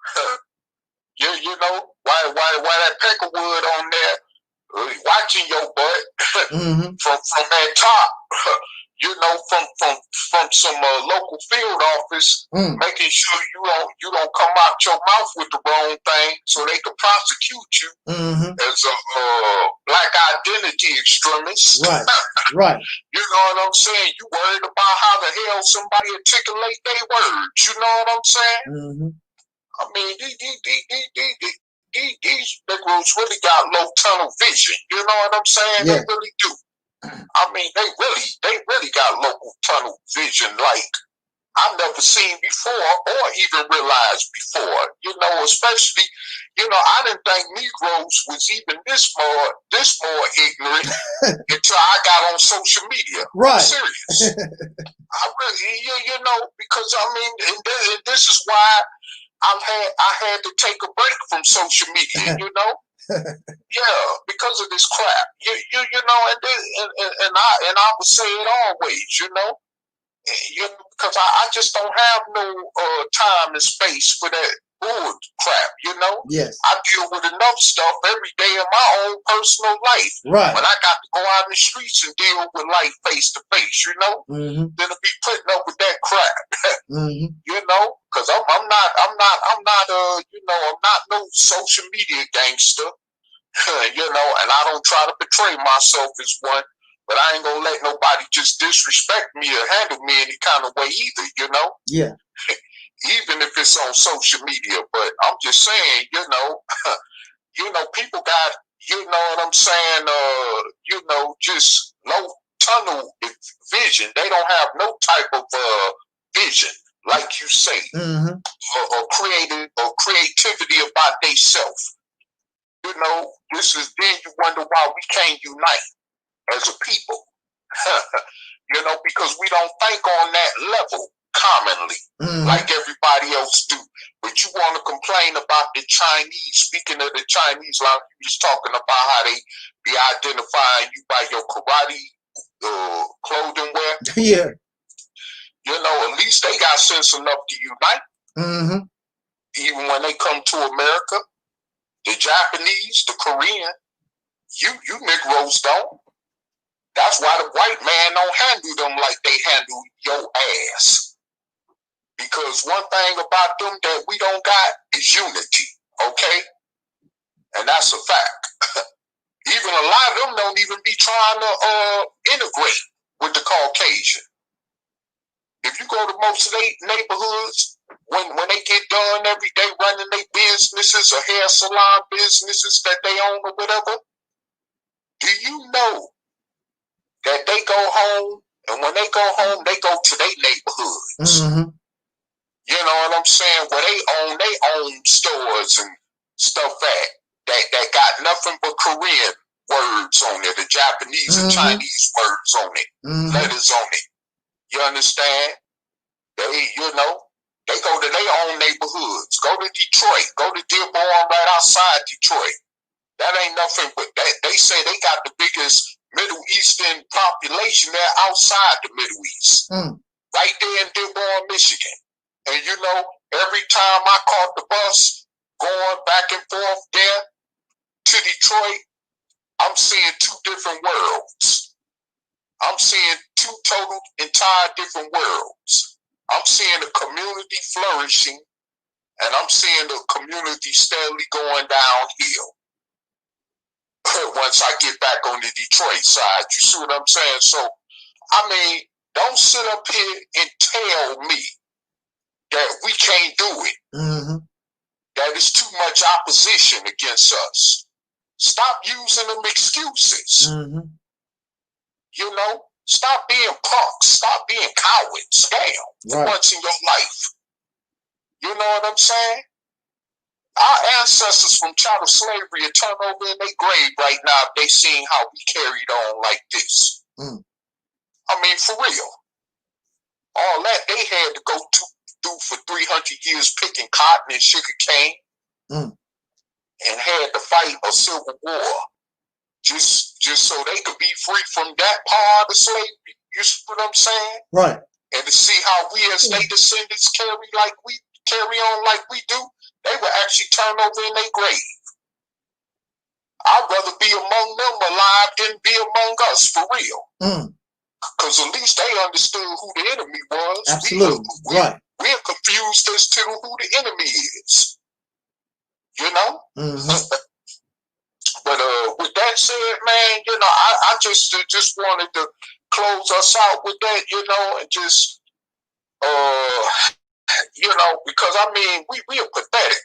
you know why that peckerwood on there watching your butt from that top. You know, from some local field office, making sure you don't come out your mouth with the wrong thing, so they can prosecute you as a black identity extremist. Right, right. You know what I'm saying? You worried about how the hell somebody articulate their words. You know what I'm saying? I mean, these Negroes really got low tunnel vision. You know what I'm saying? Yeah. They really do. I mean, they really got local tunnel vision like I've never seen before or even realized before. You know, especially, you know, I didn't think Negroes was even this more ignorant until I got on social media. Right. I'm serious. I really, you know, because I mean, and this is why I had to take a break from social media. You know. Yeah, because of this crap. You know, and I would say it always, you know, because I just don't have no time and space for that bull crap, you know. Yes. I deal with enough stuff every day in my own personal life. Right. When I got to go out in the streets and deal with life face to face, you know, then to be putting up with that crap, you know, because I'm not you know, I'm not no social media gangster. You know, and I don't try to portray myself as one, but I ain't gonna let nobody just disrespect me or handle me any kind of way either, you know? Yeah. Even if it's on social media, but I'm just saying, you know, people got, you know what I'm saying, you know, just low tunnel vision. They don't have no type of vision, like you say, or creativity about themselves. You know, then you wonder why we can't unite as a people. You know, because we don't think on that level commonly, like everybody else do. But you want to complain about the Chinese, speaking of the Chinese, like you was talking about how they be identifying you by your karate clothing wear. Yeah. You know, at least they got sense enough to unite. Even when they come to America. The Japanese, the Korean, you Negroes don't. That's why the white man don't handle them like they handle your ass. Because one thing about them that we don't got is unity, okay? And that's a fact. Even a lot of them don't even be trying to integrate with the Caucasian. If you go to most of their neighborhoods, when they get done every day running their businesses or hair salon businesses that they own or whatever, do you know that they go home, and when they go home, they go to their neighborhoods. You know what I'm saying? Where they own stores and stuff that got nothing but Korean words on it, the Japanese and Chinese words on it, letters on it. You understand? They, you know, they go to their own neighborhoods. Go to Detroit. Go to Dearborn right outside Detroit. That ain't nothing but that. They say they got the biggest Middle Eastern population there outside the Middle East. Right there in Dearborn, Michigan. And you know, every time I caught the bus going back and forth there to Detroit, I'm seeing two different worlds. I'm seeing two total, entire different worlds. I'm seeing the community flourishing, and I'm seeing the community steadily going downhill. Once I get back on the Detroit side, you see what I'm saying? So, I mean, don't sit up here and tell me that we can't do it. That is too much opposition against us. Stop using them excuses. You know, stop being punks. Stop being cowards. Damn, once in your life. You know what I'm saying? Our ancestors from chattel slavery are turned over in their grave right now if they seen how we carried on like this. I mean, for real. All that they had to go through for 300 years picking cotton and sugar cane and had to fight a civil war just so they could be free from that part of slavery. You see what I'm saying? Right. And to see how we as their descendants carry on like we do, they will actually turn over in their grave. I'd rather be among them alive than be among us, for real. Because at least they understood who the enemy was. Absolutely. We're confused as to who the enemy is. You know? But with that said, man, you know, I just wanted to close us out with that, you know, and just, you know, because I mean, we are pathetic.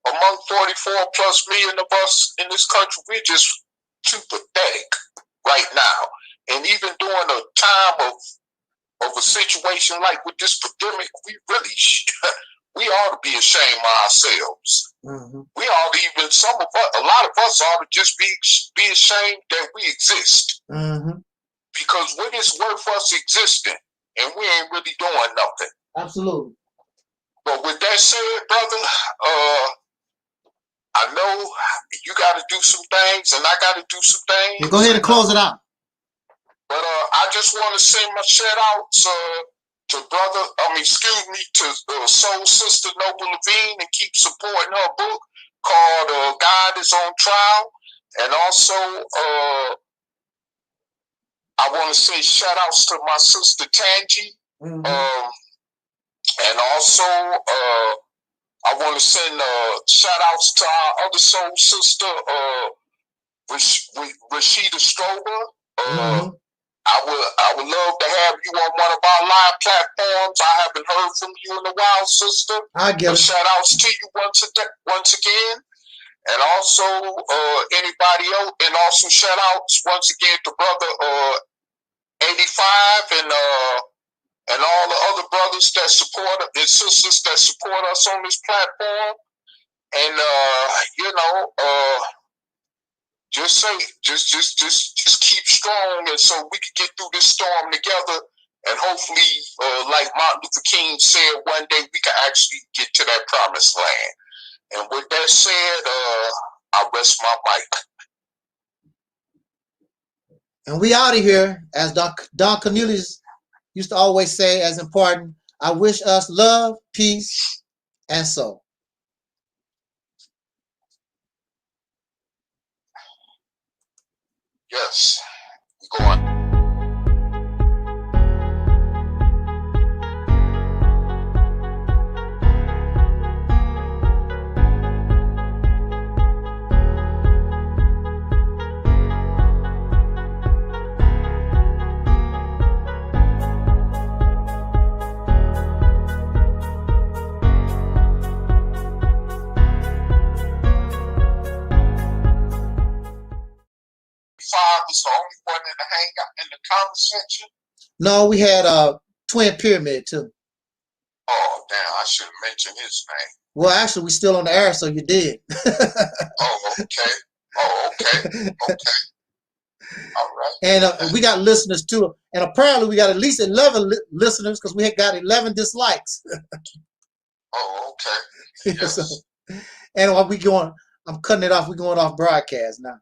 Among 44 plus million of us in this country, we're just too pathetic right now. And even during a time of a situation like with this pandemic, we really we ought to be ashamed of ourselves. We ought to even, a lot of us ought to just be ashamed that we exist. Because what is worth us existing? And we ain't really doing nothing. Absolutely. But with that said, brother, I know you got to do some things, and I got to do some things. Yeah, go ahead and close it out. But I just want to send my shout outs to Soul Sister Noble Levine, and keep supporting her book called God is on Trial. And also, I want to say shout outs to my sister Tangi. And also, I want to send shout outs to our other soul sister, Rashida Strober. I would love to have you on one of our live platforms. I haven't heard from you in a while, sister. Shout outs to you once again. And also anybody else, and also shout outs once again to brother 85 and all the other brothers that support and sisters that support us on this platform. And you know, just keep strong, and so we can get through this storm together. And hopefully, like Martin Luther King said, one day we can actually get to that promised land. And with that said, I rest my mic. And we out of here, as Don Cornelius used to always say, as important. I wish us love, peace, and soul. Yes, go on. Was the only one in the hangout in the comment section? No, we had Twin Pyramid too. Oh, damn, I should have mentioned his name. Well, actually, we still on the air, so you did. Oh, okay. Oh, okay. Okay. All right. And we got listeners too. And apparently we got at least 11 listeners because we had got 11 dislikes. Oh, okay. Yes. So, and while we going, I'm cutting it off. We're going off broadcast now.